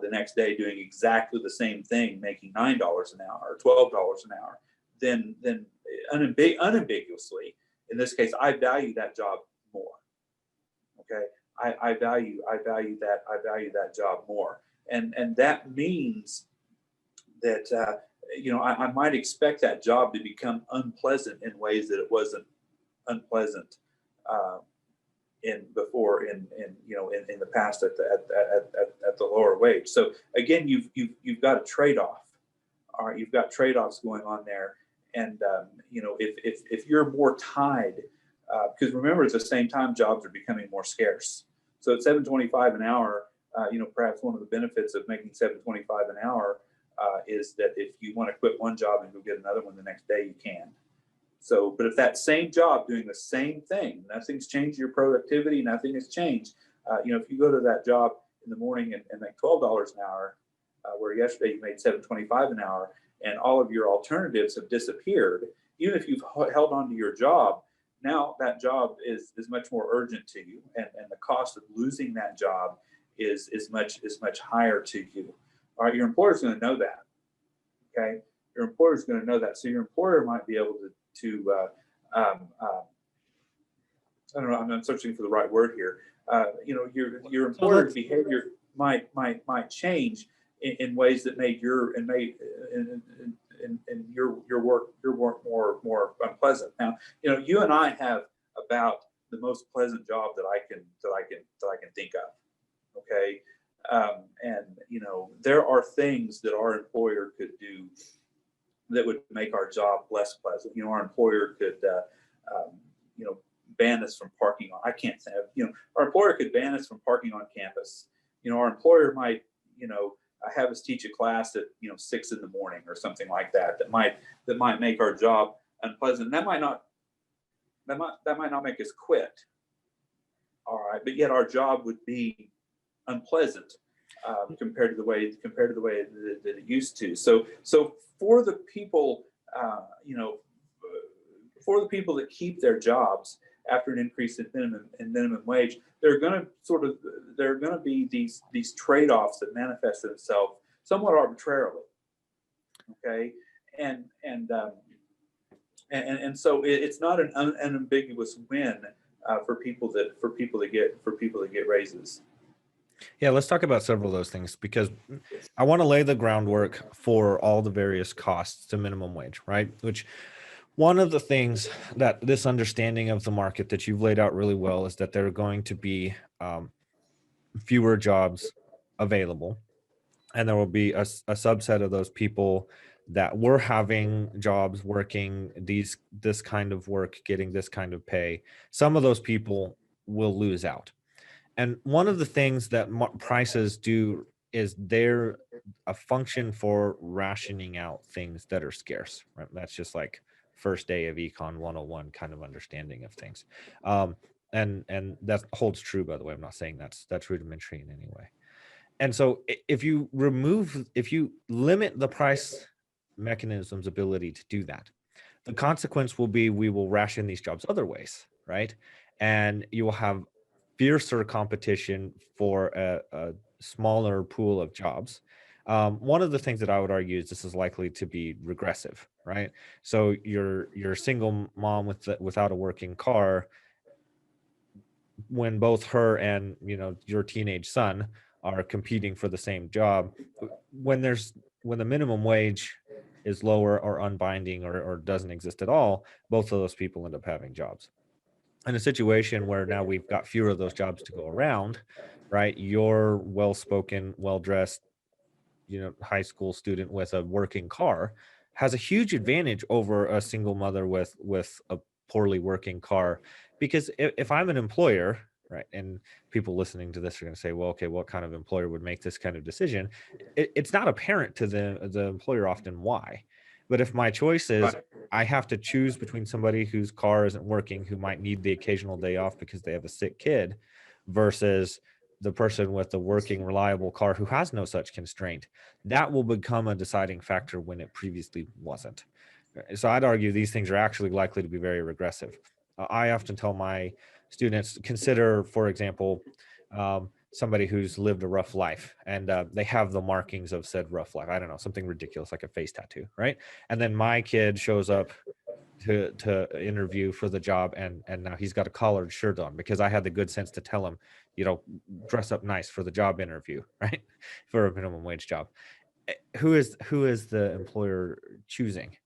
the next day doing exactly the same thing, making $9 an hour or $12 an hour, then unambiguously, in this case, I value that job more. Okay, I value that job more, and that means that I might expect that job to become unpleasant in ways that it wasn't unpleasant in the past at the lower wage. So again, you've got a trade-off. All right, you've got trade-offs going on there, and if you're more tied, because remember, at the same time, jobs are becoming more scarce. So at $7.25 an hour, perhaps one of the benefits of making $7.25 an hour is that if you want to quit one job and go get another one the next day, you can. So, but if that same job doing the same thing, nothing's changed your productivity, nothing has changed. If you go to that job in the morning and make $12 an hour, where yesterday you made $7.25 an hour, and all of your alternatives have disappeared, even if you've held on to your job, now that job is much more urgent to you, and the cost of losing that job is much higher to you. All right, your employer's going to know that. Okay, your employer's going to know that. So your employer might be able to I don't know. I'm searching for the right word here. Your employer's behavior might change in ways that made your work more unpleasant. Now, you and I have about the most pleasant job that I can think of. Okay. And there are things that our employer could do that would make our job less pleasant. Our employer could ban us from parking on, I can't say, our employer could ban us from parking on campus. Our employer might have us teach a class at 6 a.m. or something like that might make our job unpleasant. That might not make us quit. All right, but yet our job would be unpleasant compared to the way that it used to. So for the people, for the people that keep their jobs, after an increase in minimum wage, there are going to be these trade-offs that manifest themselves somewhat arbitrarily. Okay, and so it's not an unambiguous win for people that get raises. Yeah, let's talk about several of those things, because I want to lay the groundwork for all the various costs to minimum wage, right? Which, one of the things that this understanding of the market that you've laid out really well is that there are going to be fewer jobs available, and there will be a subset of those people that were having jobs working this kind of work, getting this kind of pay. Some of those people will lose out. And one of the things that prices do is they're a function for rationing out things that are scarce, right? That's just like first day of Econ 101 kind of understanding of things. And that holds true, by the way. I'm not saying that's rudimentary in any way. And so if you limit the price mechanism's ability to do that, the consequence will be we will ration these jobs other ways, right? And you will have fiercer competition for a smaller pool of jobs. One of the things that I would argue is this is likely to be regressive, right? So you're a single mom without a working car, when both her and your teenage son are competing for the same job, when the minimum wage is lower or unbinding or doesn't exist at all, both of those people end up having jobs. In a situation where now we've got fewer of those jobs to go around, right? You're well-spoken, well-dressed, high school student with a working car has a huge advantage over a single mother with a poorly working car. Because if I'm an employer, right, and people listening to this are going to say, well, okay, what kind of employer would make this kind of decision? It's not apparent to the employer often why. But if my choice is I have to choose between somebody whose car isn't working, who might need the occasional day off because they have a sick kid, versus the person with the working, reliable car who has no such constraint, that will become a deciding factor when it previously wasn't. So I'd argue these things are actually likely to be very regressive. I often tell my students, consider, for example, somebody who's lived a rough life, and they have the markings of said rough life. I don't know, something ridiculous like a face tattoo, right? And then my kid shows up to interview for the job, and now he's got a collared shirt on because I had the good sense to tell him, dress up nice for the job interview, right? For a minimum wage job. Who is the employer choosing,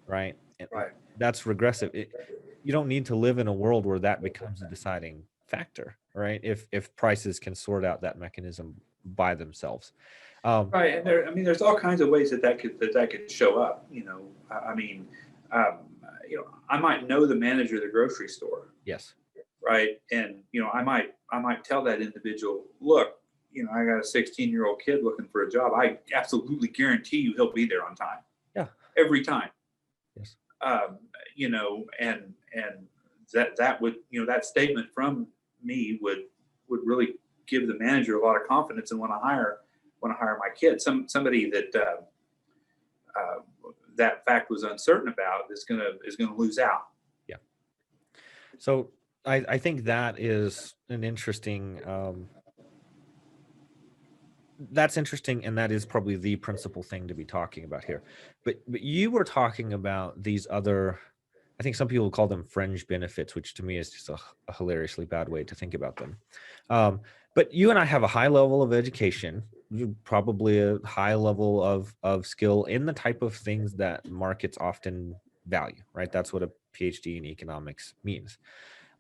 right? Right. That's regressive. You don't need to live in a world where that becomes a deciding factor, right? If prices can sort out that mechanism by themselves. Right, and there's all kinds of ways that could show up. I might know the manager of the grocery store. Yes. Right, and I might tell that individual, look, I got a 16-year-old kid looking for a job. I absolutely guarantee you he'll be there on time. Yeah. Every time. Yes. And that would, that statement from me would really give the manager a lot of confidence and want to hire my kid. Somebody that that fact was uncertain about is gonna lose out. Yeah. So I think that is an interesting. That's interesting, and that is probably the principal thing to be talking about here. But you were talking about these other, I think some people call them fringe benefits, which to me is just a hilariously bad way to think about them. But you and I have a high level of education, probably a high level of skill in the type of things that markets often value, right? That's what a PhD in economics means.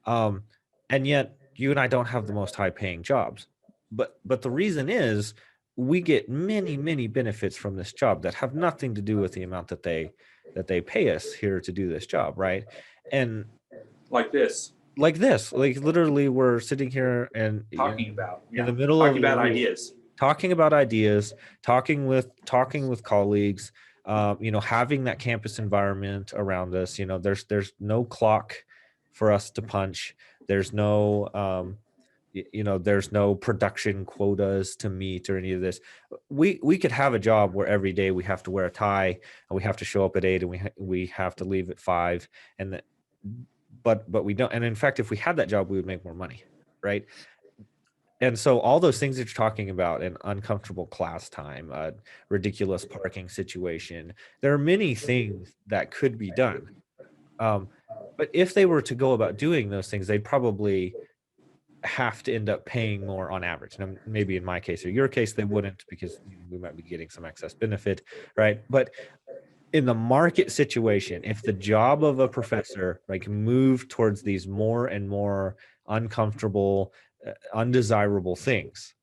And yet you and I don't have the most high paying jobs. But the reason is we get many benefits from this job that have nothing to do with the amount that they pay us here to do this job, right? And like literally we're sitting here and talking about in the middle talking of about ideas, talking with colleagues, having that campus environment around us. There's no clock for us to punch. There's no there's no production quotas to meet or any of this. We could have a job where every day we have to wear a tie and we have to show up at 8 and we have to leave at 5, and but we don't. And in fact, if we had that job, we would make more money, right? And so all those things that you're talking about, an uncomfortable class time, a ridiculous parking situation, there are many things that could be done. But if they were to go about doing those things, they'd probably have to end up paying more on average. Now, maybe in my case or your case, they wouldn't, because we might be getting some excess benefit, right? But in the market situation, if the job of a professor like moved towards these more and more uncomfortable, undesirable things,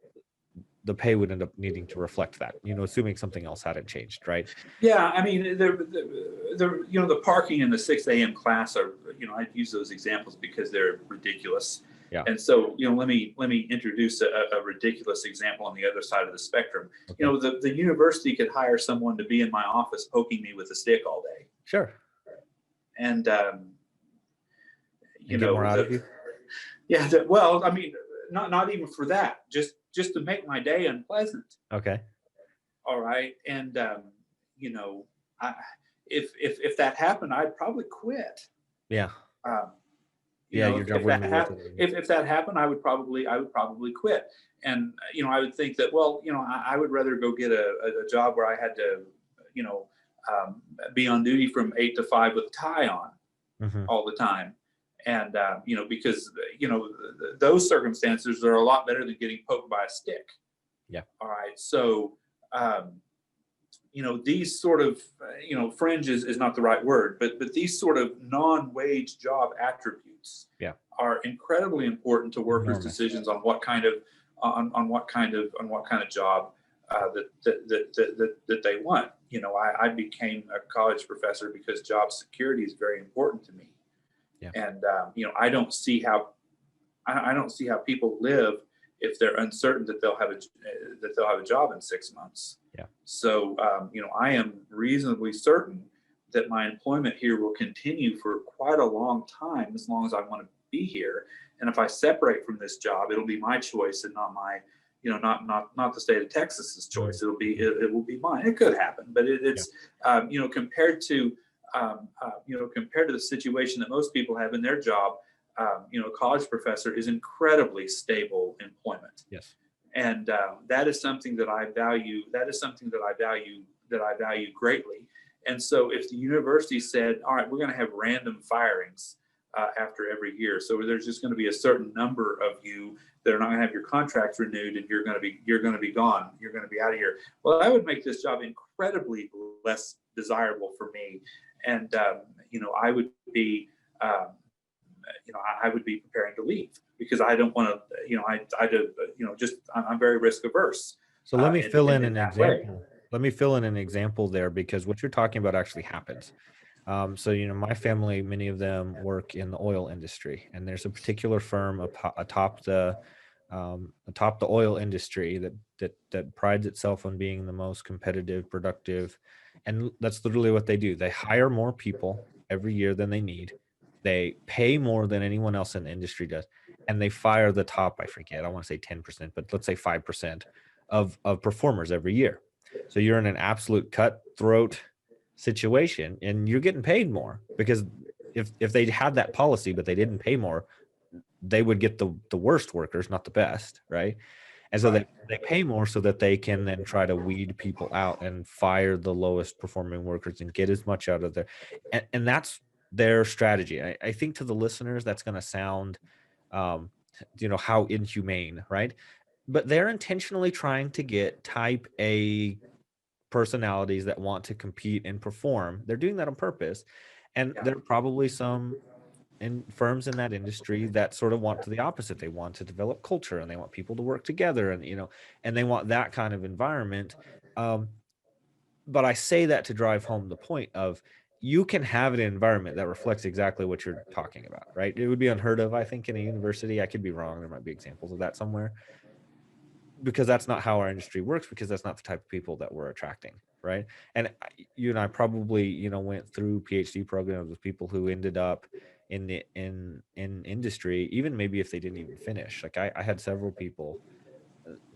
the pay would end up needing to reflect that, assuming something else hadn't changed, right? Yeah, I mean, the parking in the 6 a.m. class are, I'd use those examples because they're ridiculous. Yeah. And so, let me introduce a ridiculous example on the other side of the spectrum. Okay. The university could hire someone to be in my office poking me with a stick all day. Sure. And, get more out of you? Yeah. Well, I mean, not even for that, just to make my day unpleasant. Okay. All right. And, if that happened, I'd probably quit. Yeah. Your job wouldn't be worth it. If that happened, I would probably quit. And, I would think that, well, I would rather go get a job where I had to, be on duty from 8 to 5 with a tie on all the time. And, because, those circumstances are a lot better than getting poked by a stick. Yeah. All right. So, these sort of, fringe is not the right word, but these sort of non-wage job attributes are incredibly important to workers' decisions on what kind of job that they want. I became a college professor because job security is very important to me. Yeah. And I don't see how people live if they're uncertain that they'll have a job in 6 months. Yeah. So I am reasonably certain that my employment here will continue for quite a long time, as long as I want to be here. And if I separate from this job, it'll be my choice and not my, not the state of Texas's choice. It will be mine. It could happen, but it's compared to the situation that most people have in their job. A college professor is incredibly stable employment. Yes. And that is something that I value. That I value greatly. And so if the university said, all right, we're going to have random firings after every year, so there's just going to be a certain number of you that are not going to have your contracts renewed, and you're going to be gone. You're going to be out of here. Well, that would make this job incredibly less desirable for me. And I would be preparing to leave because I don't want to, I'm very risk averse. So let me fill in an example. Let me fill in an example there, because what you're talking about actually happens. So, my family, many of them work in the oil industry, and there's a particular firm atop the oil industry that prides itself on being the most competitive, productive. And that's literally what they do. They hire more people every year than they need. They pay more than anyone else in the industry does. And they fire the top, I forget, I want to say 10%, but let's say 5% of performers every year. So you're in an absolute cutthroat situation, and you're getting paid more, because if they had that policy but they didn't pay more, they would get the worst workers, not the best, right? And so they pay more so that they can then try to weed people out and fire the lowest performing workers and get as much out of there. And that's their strategy. I think to the listeners, that's going to sound, how inhumane, right? But they're intentionally trying to get type A personalities that want to compete and perform. They're doing that on purpose. And there are probably some firms in that industry that sort of want to the opposite. They want to develop culture, and they want people to work together, and and they want that kind of environment. But I say that to drive home the point of, you can have an environment that reflects exactly what you're talking about, right? It would be unheard of, I think, in a university. I could be wrong. There might be examples of that somewhere, because that's not how our industry works, because that's not the type of people that we're attracting, right? And you and I probably, went through PhD programs with people who ended up in industry, even maybe if they didn't even finish. Like I had several people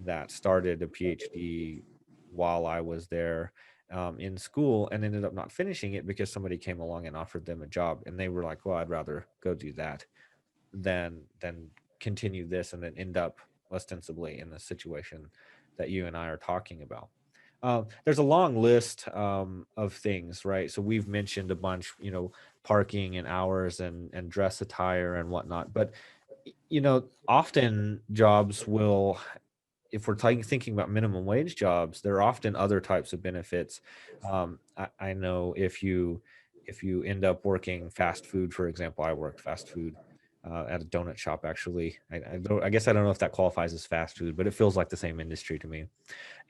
that started a PhD while I was there, in school and ended up not finishing it because somebody came along and offered them a job, and they were like, well, I'd rather go do that than continue this and then end up ostensibly in the situation that you and I are talking about. There's a long list of things, right? So we've mentioned a bunch, parking and hours and dress attire and whatnot. But, often jobs will, if we're thinking about minimum wage jobs, there are often other types of benefits. I know if you end up working fast food, for example, I worked fast food at a donut shop. Actually, I guess I don't know if that qualifies as fast food, but it feels like the same industry to me.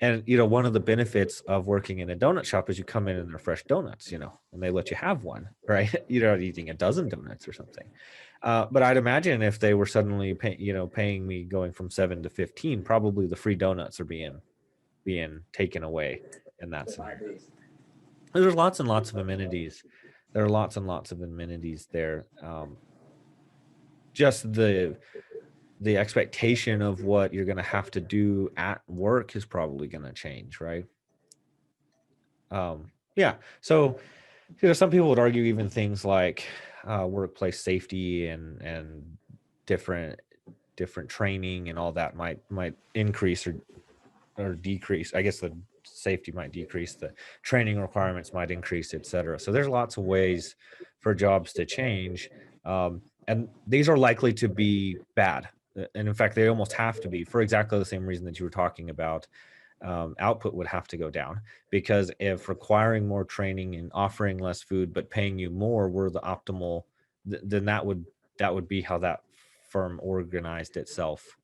And one of the benefits of working in a donut shop is you come in and they're fresh donuts, and they let you have one, right? You're not eating a dozen donuts or something. But I'd imagine if they were suddenly paying me going from 7 to 15, probably the free donuts are being taken away in that scenario. There's lots and lots of amenities. There are lots and lots of amenities there. Just the expectation of what you're going to have to do at work is probably going to change, right? Yeah. So, some people would argue even things like workplace safety and different training and all that might increase or decrease. I guess the safety might decrease, the training requirements might increase, etc. So there's lots of ways for jobs to change, and these are likely to be bad. And in fact, they almost have to be, for exactly the same reason that you were talking about. Output would have to go down, because if requiring more training and offering less food but paying you more were the optimal, then that would be how that firm organized itself.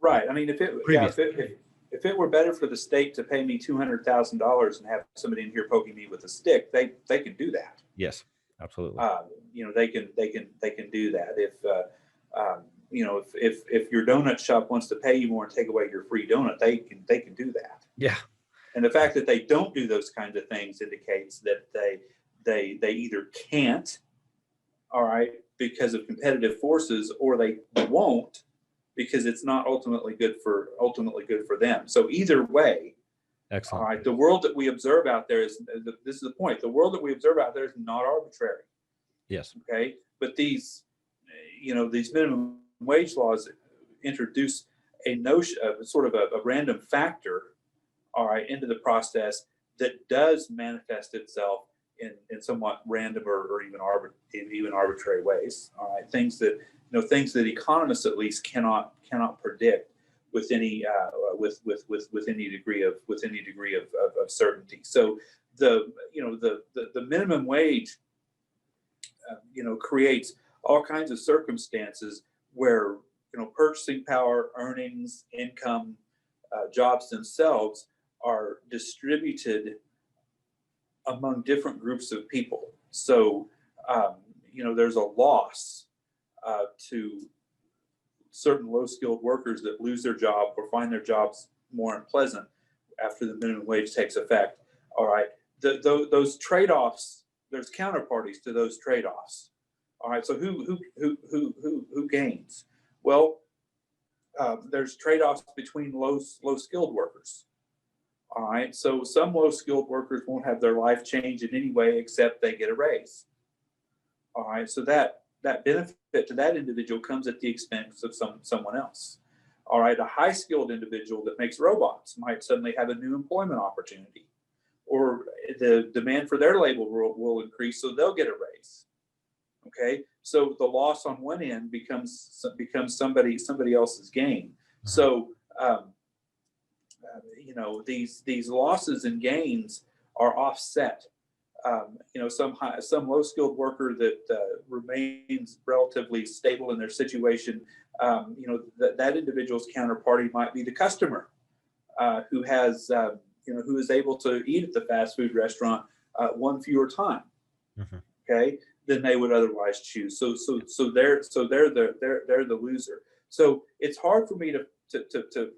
Right. I mean, Previously. if it were better for the state to pay me $200,000 and have somebody in here poking me with a stick, they could do that. Yes, absolutely. They can do that. If your donut shop wants to pay you more and take away your free donut, they can do that. Yeah. And the fact that they don't do those kinds of things indicates that they either can't, all right, because of competitive forces, or they won't because it's not ultimately good for them. So either way, Excellent. all right, the world that we observe out there this is the point. The world that we observe out there is not arbitrary. Yes. Okay. But these minimum wage laws introduce a notion of sort of a random factor, all right, into the process that does manifest itself in somewhat random or even arbitrary ways. All right, things that economists at least cannot predict with any degree of certainty. So the minimum wage creates all kinds of circumstances where purchasing power, earnings, income, jobs themselves are distributed among different groups of people. So there's a loss to certain low-skilled workers that lose their job or find their jobs more unpleasant after the minimum wage takes effect. All right, those trade-offs, there's counterparties to those trade-offs. All right, so who gains? Well, there's trade-offs between low-skilled workers. All right, so some low-skilled workers won't have their life change in any way except they get a raise. All right, so that benefit to that individual comes at the expense of someone else. All right, a high-skilled individual that makes robots might suddenly have a new employment opportunity, or the demand for their labor will increase, so they'll get a raise. Okay, so the loss on one end becomes somebody else's gain. So these losses and gains are offset. Some low-skilled worker that remains relatively stable in their situation, that individual's counterparty might be the customer who is able to eat at the fast food restaurant one fewer time. Okay, than they would otherwise choose. So they're the loser. So it's hard for me to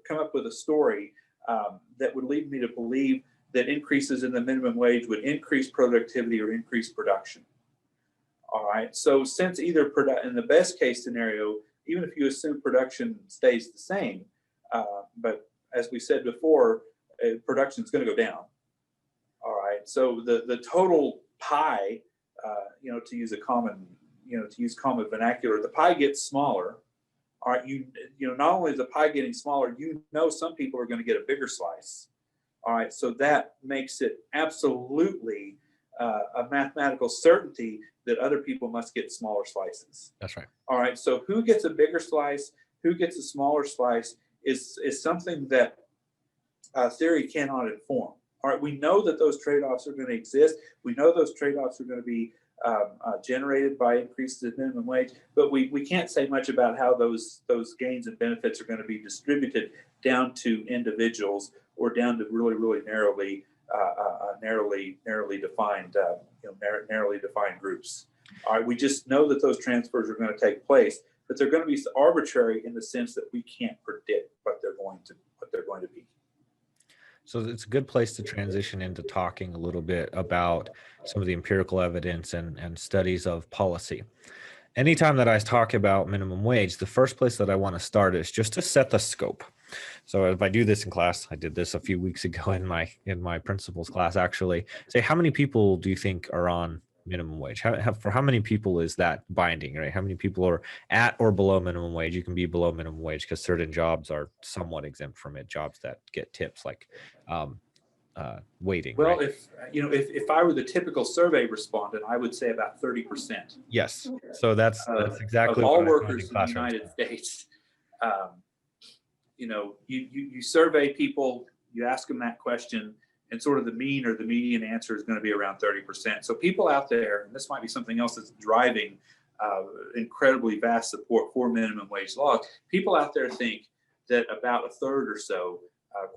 come up with a story that would lead me to believe that increases in the minimum wage would increase productivity or increase production. All right. So since either in the best case scenario, even if you assume production stays the same, but as we said before, production is going to go down. All right. right. So the total pie, to use common vernacular, the pie gets smaller. All right, not only is the pie getting smaller, some people are going to get a bigger slice. All right, so that makes it absolutely a mathematical certainty that other people must get smaller slices. That's right. All right, so who gets a bigger slice, who gets a smaller slice is something that theory cannot inform. All right, we know that those trade-offs are going to exist. We know those trade-offs are going to be generated by increases in minimum wage, but we can't say much about how those gains and benefits are going to be distributed down to individuals or down to really narrowly defined narrowly defined groups. All right, we just know that those transfers are going to take place, but they're going to be arbitrary in the sense that we can't predict what they're going to be. So it's a good place to transition into talking a little bit about some of the empirical evidence and studies of policy. Anytime that I talk about minimum wage, the first place that I want to start is just to set the scope. So if I do this in class, I did this a few weeks ago in my principles class, actually, say, how many people do you think are on minimum wage? For how many people is that binding, right? How many people are at or below minimum wage? You can be below minimum wage because certain jobs are somewhat exempt from it. Jobs that get tips, like waiting. Well, right? if I were the typical survey respondent, I would say about 30%. Yes. So that's exactly of all what I find workers in the classrooms. United States. You survey people, you ask them that question, and sort of the mean or the median answer is going to be around 30%. So people out there, and this might be something else that's driving incredibly vast support for minimum wage laws. People out there think that about a third or so,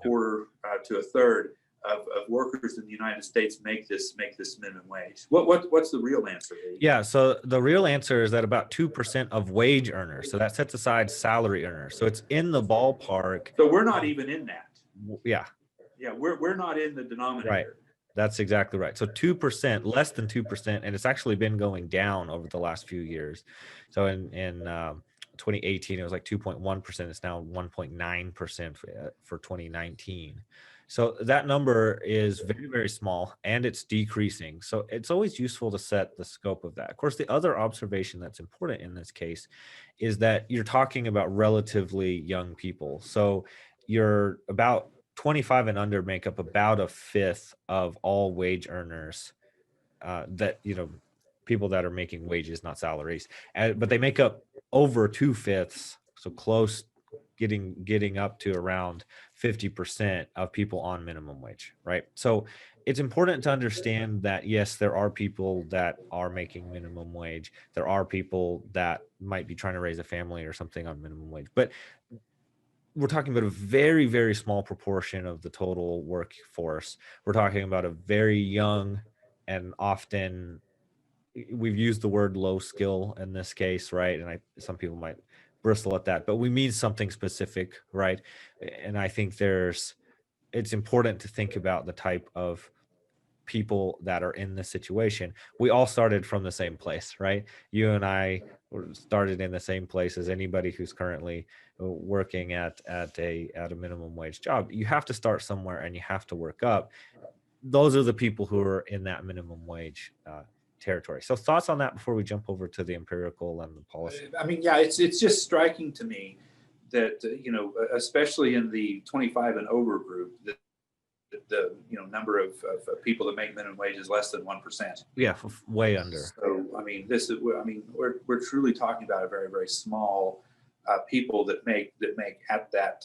quarter to a third of workers in the United States make this minimum wage. What's the real answer, Lee? Yeah, so the real answer is that about 2% of wage earners. So that sets aside salary earners. So it's in the ballpark. So we're not even in that. Yeah. Yeah, we're not in the denominator. Right. That's exactly right. So 2%, less than 2%, and it's actually been going down over the last few years. So in 2018, it was like 2.1%. It's now 1.9% for 2019. So that number is very, very small, and it's decreasing. So it's always useful to set the scope of that. Of course, the other observation that's important in this case is that you're talking about relatively young people. So you're about 25 and under make up about a fifth of all wage earners, people that are making wages, not salaries, but they make up over 2/5, so close, getting up to around 50% of people on minimum wage, right? So it's important to understand that, yes, there are people that are making minimum wage. There are people that might be trying to raise a family or something on minimum wage, but we're talking about a very, very small proportion of the total workforce. We're talking about a very young, and often we've used the word low skill in this case, right? And some people might bristle at that, but we mean something specific, right? And I think it's important to think about the type of people that are in this situation. We all started from the same place, right? You and I started in the same place as anybody who's currently working at a minimum wage job. You have to start somewhere and you have to work up. Those are the people who are in that minimum wage territory. So thoughts on that before we jump over to the empirical and the policy? I mean, yeah, it's just striking to me that especially in the 25 and over group, that the number of people that make minimum wage is less than 1%. Yeah, way under. So I mean, we're truly talking about a very, very small people that make at that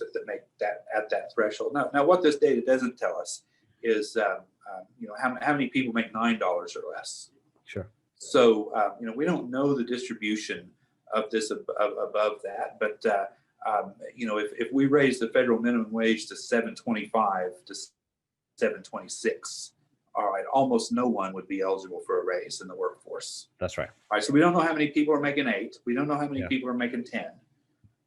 threshold. Now what this data doesn't tell us is how many people make $9 or less. Sure. So we don't know the distribution of this above that, but if we raise the federal minimum wage to $7.25 to $7.26, all right, almost no one would be eligible for a raise in the workforce. That's right. All right, so we don't know how many people are making 8. We don't know how many people are making 10.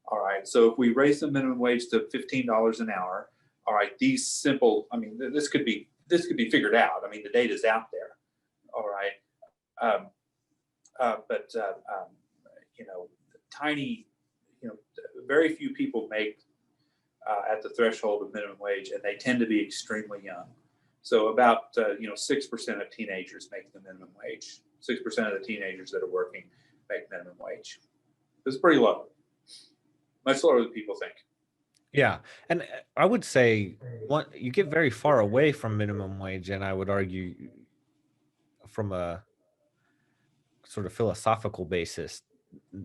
All right, so if we raise the minimum wage to $15 an hour, all right, these simple, I mean, this could be figured out. I mean, the data's out there. All right, tiny, very few people make at the threshold of minimum wage, and they tend to be extremely young. So about 6% of teenagers make the minimum wage. 6% of the teenagers that are working make minimum wage. It's pretty low, much lower than people think. Yeah. And I would say you get very far away from minimum wage, and I would argue from a sort of philosophical basis,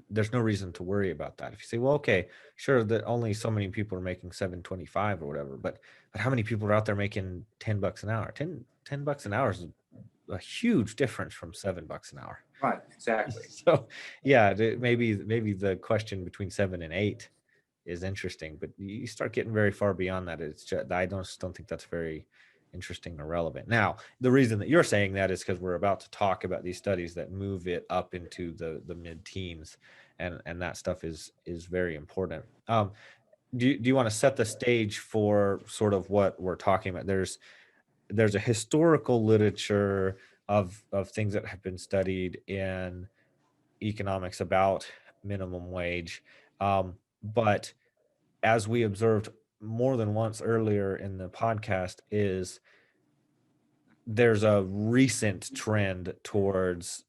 there's no reason to worry about that. If you say, well, okay, sure, that only so many people are making 7.25 or whatever, but how many people are out there making $10 an hour? 10 bucks an hour is a huge difference from $7 an hour. Right, exactly. So yeah, maybe the question between 7 and 8 is interesting, but you start getting very far beyond that. It's just, I don't think that's very interesting or relevant. Now, the reason that you're saying that is because we're about to talk about these studies that move it up into the mid-teens, and that stuff is very important. Do you want to set the stage for sort of what we're talking about? There's a historical literature of things that have been studied in economics about minimum wage, but as we observed more than once earlier in the podcast, is there's a recent trend towards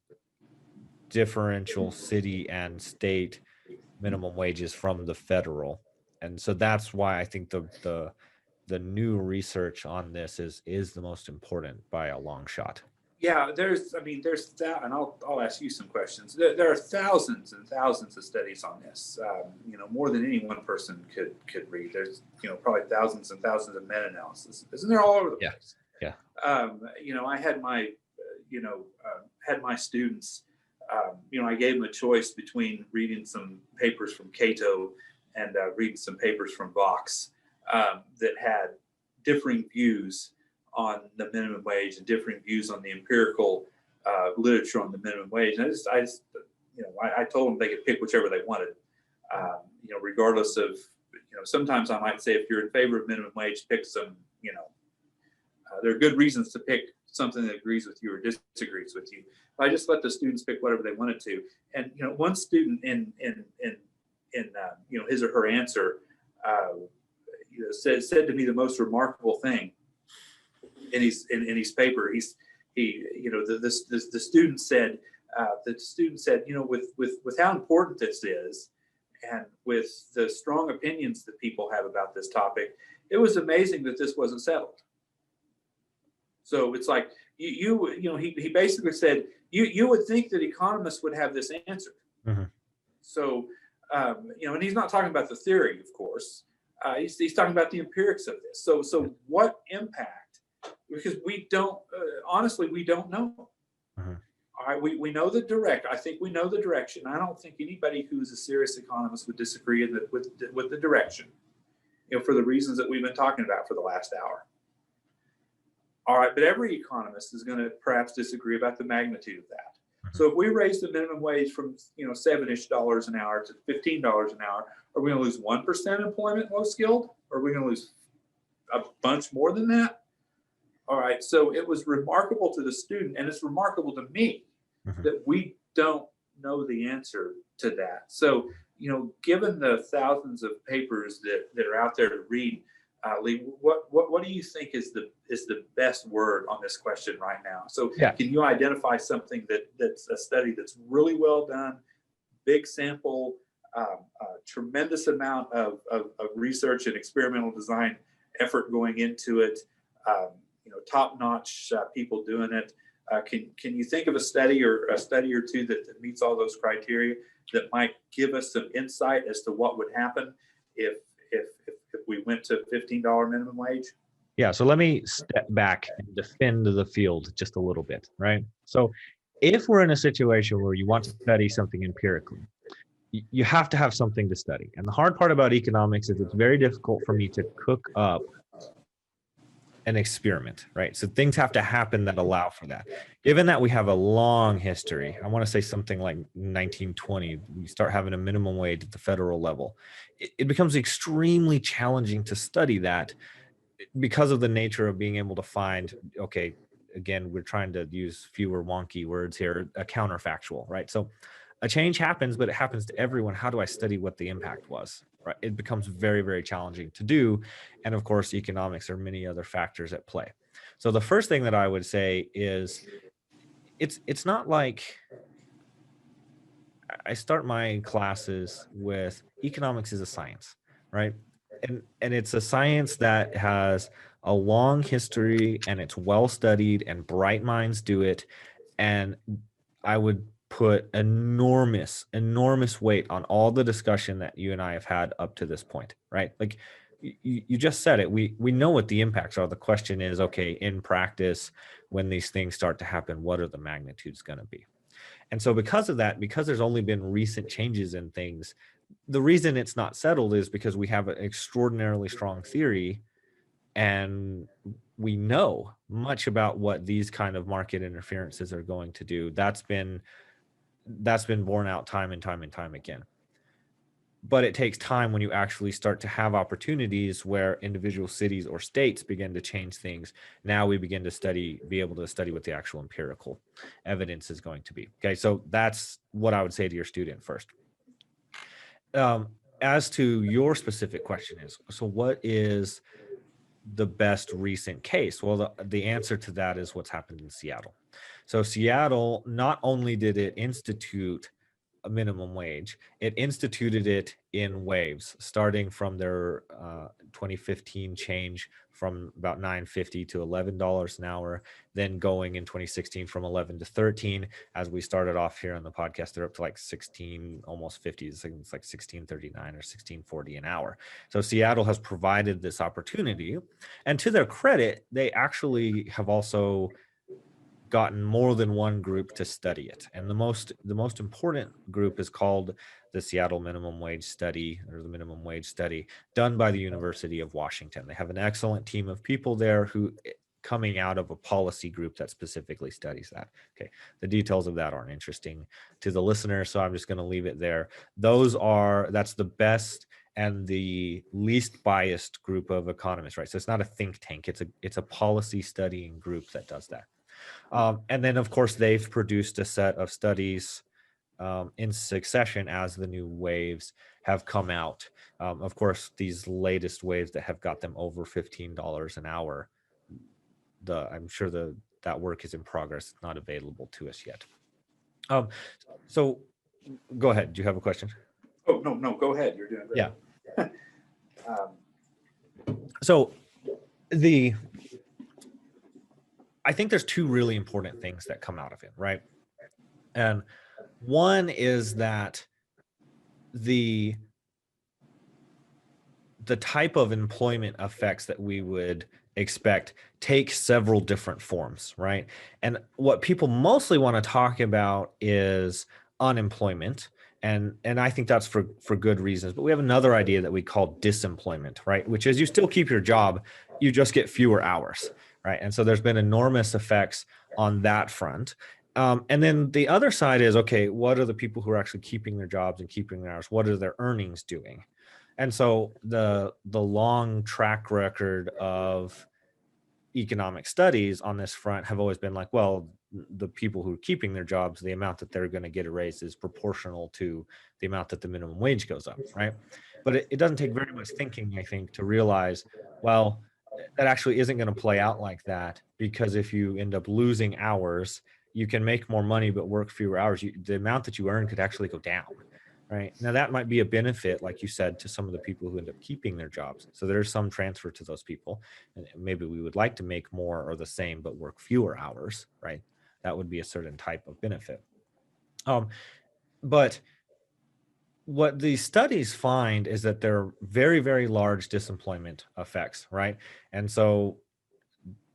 differential city and state minimum wages from the federal. And so that's why I think the new research on this is the most important by a long shot. Yeah, there's that, and I'll ask you some questions. There are thousands and thousands of studies on this. More than any one person could read. There's probably thousands and thousands of meta-analysis. Isn't there all over the place? Yeah. I had my students. I gave them a choice between reading some papers from Cato and reading some papers from Vox that had differing views on the minimum wage and differing views on the empirical literature on the minimum wage. And I told them they could pick whichever they wanted, regardless of, sometimes I might say, if you're in favor of minimum wage, pick some, there are good reasons to pick something that agrees with you or disagrees with you. I just let the students pick whatever they wanted to. And, one student in his or her answer, said to me the most remarkable thing in his paper. The student said, with how important this is, and with the strong opinions that people have about this topic, it was amazing that this wasn't settled. So it's like he basically said you would think that economists would have this answer. Mm-hmm. So and he's not talking about the theory, of course. He's talking about the empirics of this. So what impact? Because we don't, honestly, we don't know. Mm-hmm. All right, we know I think we know the direction. I don't think anybody who's a serious economist would disagree with the direction, for the reasons that we've been talking about for the last hour. All right, but every economist is going to perhaps disagree about the magnitude of that. Mm-hmm. So if we raise the minimum wage from $7-ish an hour to $15 an hour, are we going to lose 1% employment low skilled? Or are we going to lose a bunch more than that? All right, so it was remarkable to the student, and it's remarkable to me, mm-hmm. that we don't know the answer to that. So, given the thousands of papers that are out there to read, Lee, what do you think is the best word on this question right now? So, yeah. Can you identify something that's a study that's really well done, big sample, tremendous amount of research and experimental design effort going into it? Top-notch people doing it. Can you think of a study or two that meets all those criteria that might give us some insight as to what would happen if we went to $15 minimum wage? Yeah, so let me step back and defend the field just a little bit, right? So if we're in a situation where you want to study something empirically, you have to have something to study. And the hard part about economics is it's very difficult for me to cook up an experiment, right? So things have to happen that allow for that. Given that we have a long history, I want to say something like 1920, we start having a minimum wage at the federal level. It becomes extremely challenging to study that because of the nature of being able to find, okay, again, we're trying to use fewer wonky words here, a counterfactual, right? So a change happens, but it happens to everyone. How do I study what the impact was? Right? It becomes very, very challenging to do. And of course, economics or many other factors at play. So the first thing that I would say is it's not like I start my classes with economics is a science, right? And it's a science that has a long history and it's well studied and bright minds do it. And I would put enormous weight on all the discussion that you and I have had up to this point, right? Like you just said it. We know what the impacts are. The question is, okay, in practice, when these things start to happen, what are the magnitudes going to be? And so because of that, because there's only been recent changes in things, the reason it's not settled is because we have an extraordinarily strong theory and we know much about what these kind of market interferences are going to do. That's been borne out time and time again. But it takes time when you actually start to have opportunities where individual cities or states begin to change things. Now we begin to be able to study what the actual empirical evidence is going to be. Okay, so that's what I would say to your student first. As to your specific question is, so what is the best recent case? Well, the answer to that is what's happened in Seattle. So Seattle, not only did it institute a minimum wage, it instituted it in waves, starting from their 2015 change from about $9.50 to $11 an hour, then going in 2016 from 11 to 13. As we started off here on the podcast, they're up to like 16, almost 50. It's like 1639 or 1640 an hour. So Seattle has provided this opportunity, and to their credit, they actually have also gotten more than one group to study it. And the most important group is called the Seattle Minimum Wage Study, or the Minimum Wage Study, done by the University of Washington. They have an excellent team of people there who coming out of a policy group that specifically studies that. Okay, the details of that aren't interesting to the listener, so I'm just going to leave it there. That's the best and the least biased group of economists, right? So it's not a think tank, it's a policy studying group that does that. And then, of course, they've produced a set of studies in succession as the new waves have come out. Of course, these latest waves that have got them over $15 an hour, I'm sure that work is in progress, not available to us yet. So go ahead. Do you have a question? Oh, no, go ahead. You're doing great. Yeah. So I think there's two really important things that come out of it, right? And one is that the type of employment effects that we would expect take several different forms, right? And what people mostly want to talk about is unemployment. And I think that's for good reasons. But we have another idea that we call disemployment, right? Which is you still keep your job, you just get fewer hours, right? And so there's been enormous effects on that front. And then the other side is, okay, what are the people who are actually keeping their jobs and keeping their hours? What are their earnings doing? And so the long track record of economic studies on this front have always been like, well, the people who are keeping their jobs, the amount that they're going to get a raise is proportional to the amount that the minimum wage goes up, right? But it doesn't take very much thinking, I think, to realize, well, that actually isn't going to play out like that, because if you end up losing hours, you can make more money but work fewer hours. The amount that you earn could actually go down. Right. Now, that might be a benefit, like you said, to some of the people who end up keeping their jobs. So there's some transfer to those people. And maybe we would like to make more or the same, but work fewer hours, right? That would be a certain type of benefit. But what these studies find is that there are very, very large disemployment effects, right? And so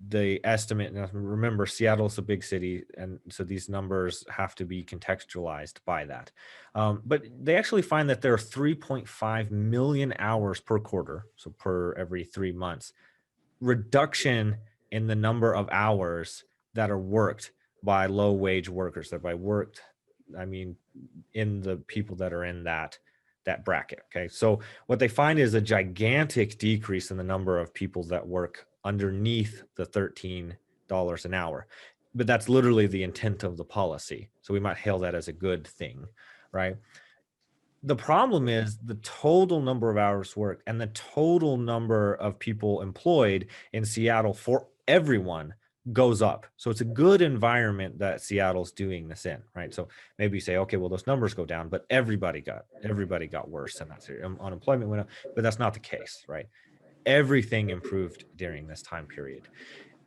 the estimate, and remember, Seattle's a big city, and so these numbers have to be contextualized by that. But they actually find that there are 3.5 million hours per quarter, so per every 3 months, reduction in the number of hours that are worked by low wage workers. That by worked, I mean in the people that are in that bracket. Okay, so what they find is a gigantic decrease in the number of people that work underneath the $13 an hour. But that's literally the intent of the policy. So we might hail that as a good thing, right? The problem is the total number of hours worked and the total number of people employed in Seattle for everyone goes up. So it's a good environment that Seattle's doing this in, right? So maybe you say, okay, well, those numbers go down, but everybody got worse, and that's unemployment went up, but that's not the case, right? Everything improved during this time period.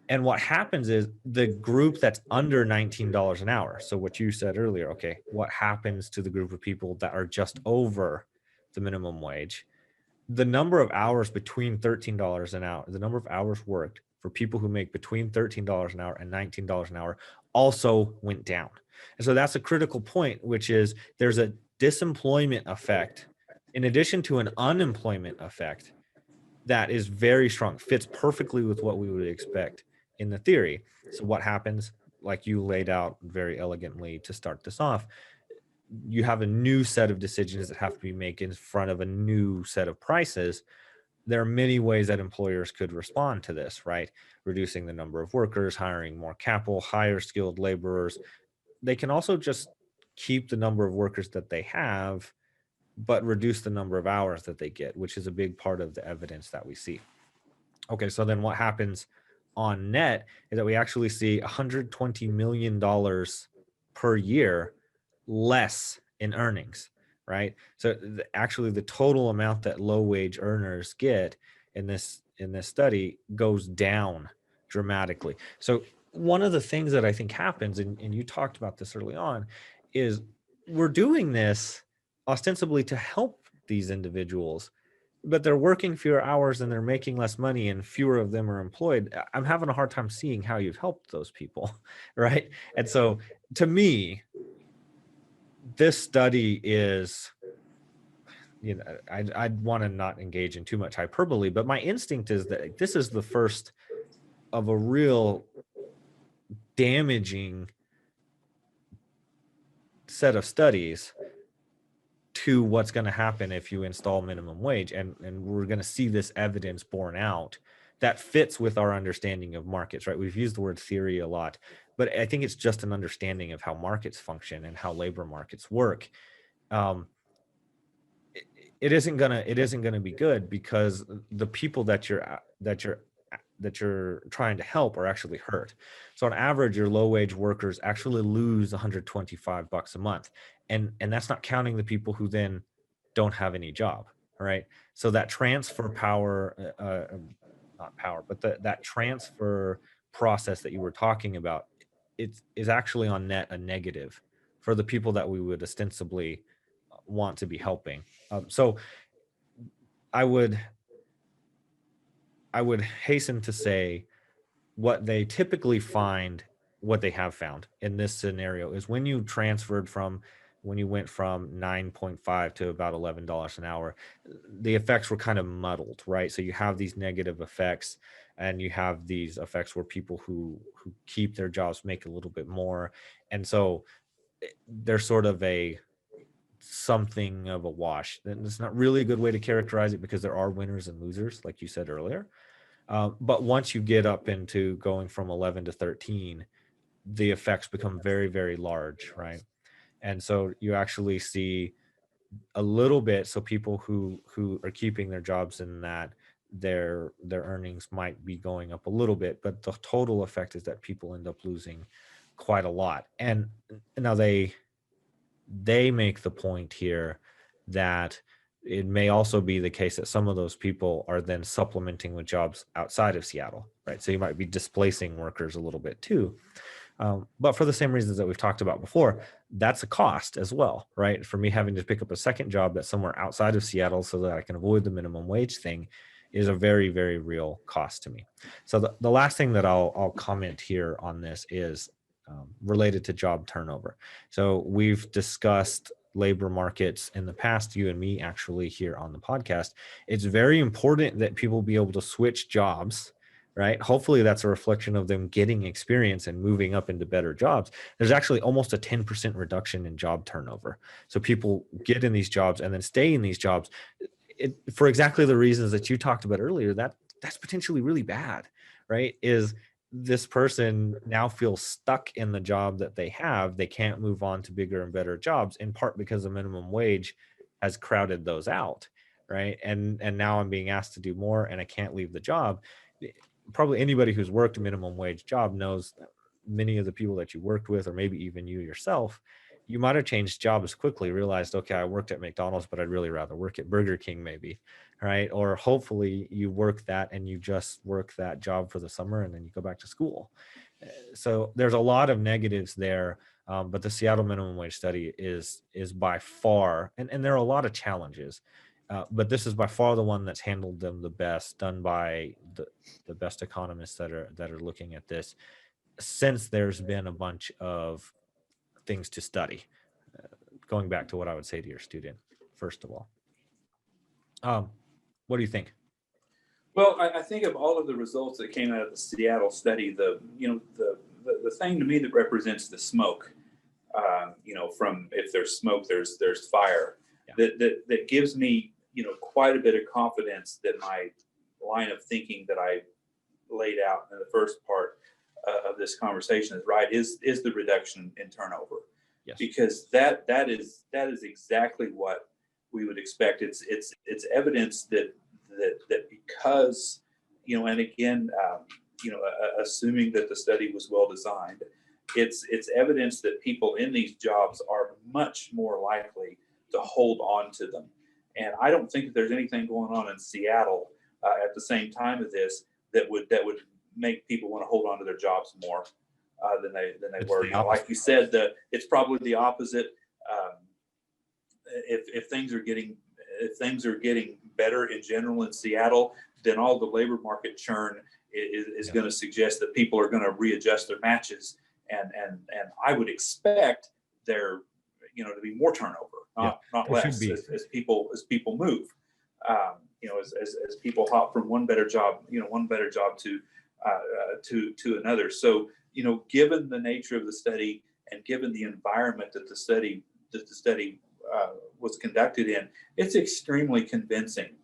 And what happens is the group that's under $19 an hour. So what you said earlier, okay, what happens to the group of people that are just over the minimum wage? The number of hours between $13 an hour, the number of hours worked for people who make between $13 an hour and $19 an hour also went down. And so that's a critical point, which is there's a disemployment effect in addition to an unemployment effect that is very strong, fits perfectly with what we would expect in the theory. So what happens, like you laid out very elegantly to start this off, you have a new set of decisions that have to be made in front of a new set of prices. There are many ways that employers could respond to this, right? Reducing the number of workers, hiring more capital, higher skilled laborers. They can also just keep the number of workers that they have, but reduce the number of hours that they get, which is a big part of the evidence that we see. Okay, so then what happens on net is that we actually see $120 million per year less in earnings, right? So actually the total amount that low wage earners get in this study goes down dramatically. So one of the things that I think happens, and you talked about this early on, is we're doing this ostensibly to help these individuals, but they're working fewer hours and they're making less money and fewer of them are employed. I'm having a hard time seeing how you've helped those people, right? And so to me, this study is, I'd want to not engage in too much hyperbole, but my instinct is that this is the first of a real damaging set of studies to what's going to happen if you install minimum wage. And we're going to see this evidence borne out that fits with our understanding of markets, right? We've used the word theory a lot, but I think it's just an understanding of how markets function and how labor markets work. It isn't gonna be good because the people that you're trying to help are actually hurt. So on average, your low wage workers actually lose $125 a month, and that's not counting the people who then don't have any job, right? So that transfer power, not power, but that transfer process that you were talking about, it is actually on net a negative for the people that we would ostensibly want to be helping. So I would hasten to say what they typically find, what they have found in this scenario is when you went from 9.5 to about $11 an hour, the effects were kind of muddled, right? So you have these negative effects and you have these effects where people who keep their jobs make a little bit more. And so there's sort of something of a wash. And it's not really a good way to characterize it because there are winners and losers, like you said earlier. But once you get up into going from 11 to 13, the effects become very, very large, right? And so you actually see a little bit. So people who are keeping their jobs in that, their earnings might be going up a little bit, but the total effect is that people end up losing quite a lot. And now they make the point here that it may also be the case that some of those people are then supplementing with jobs outside of Seattle, right? So you might be displacing workers a little bit too. But for the same reasons that we've talked about before, that's a cost as well, right? For me having to pick up a second job that's somewhere outside of Seattle so that I can avoid the minimum wage thing is a very, very real cost to me. So the last thing that I'll comment here on this is related to job turnover. So we've discussed labor markets in the past, you and me actually here on the podcast. It's very important that people be able to switch jobs, right? Hopefully that's a reflection of them getting experience and moving up into better jobs. There's actually almost a 10% reduction in job turnover. So people get in these jobs and then stay in these jobs for exactly the reasons that you talked about earlier. That's potentially really bad, right? Is this person now feels stuck in the job that they have. They can't move on to bigger and better jobs, in part because the minimum wage has crowded those out, right? And now I'm being asked to do more and I can't leave the job. probably anybody who's worked a minimum wage job knows that many of the people that you worked with, or maybe even you yourself, you might have changed jobs quickly, realized, okay, I worked at McDonald's, but I'd really rather work at Burger King, maybe, right? Or hopefully you work that and you just work that job for the summer and then you go back to school. So there's a lot of negatives there, but the Seattle minimum wage study is by far, and there are a lot of challenges, but this is by far the one that's handled them the best, done by the best economists that are looking at this, since there's been a bunch of things to study. Going back to what I would say to your student, first of all, what do you think? Well, I think of all of the results that came out of the Seattle study, the thing to me that represents the smoke, from if there's smoke, there's fire. Yeah. That gives me, quite a bit of confidence that my line of thinking that I laid out in the first part of this conversation is right. Is the reduction in turnover? Yes. Because that is exactly what we would expect. It's evidence that because, and again, assuming that the study was well designed, it's evidence that people in these jobs are much more likely to hold on to them. And I don't think that there's anything going on in Seattle at the same time of this that would make people want to hold on to their jobs more than they were. Like you said, it's probably the opposite. If things are getting better in general in Seattle, then all the labor market churn is going to suggest that people are going to readjust their matches, and I would expect there to be more turnover, not less, as people move. As people hop from one better job to another. So given the nature of the study and given the environment that the study was conducted in, it's extremely convincing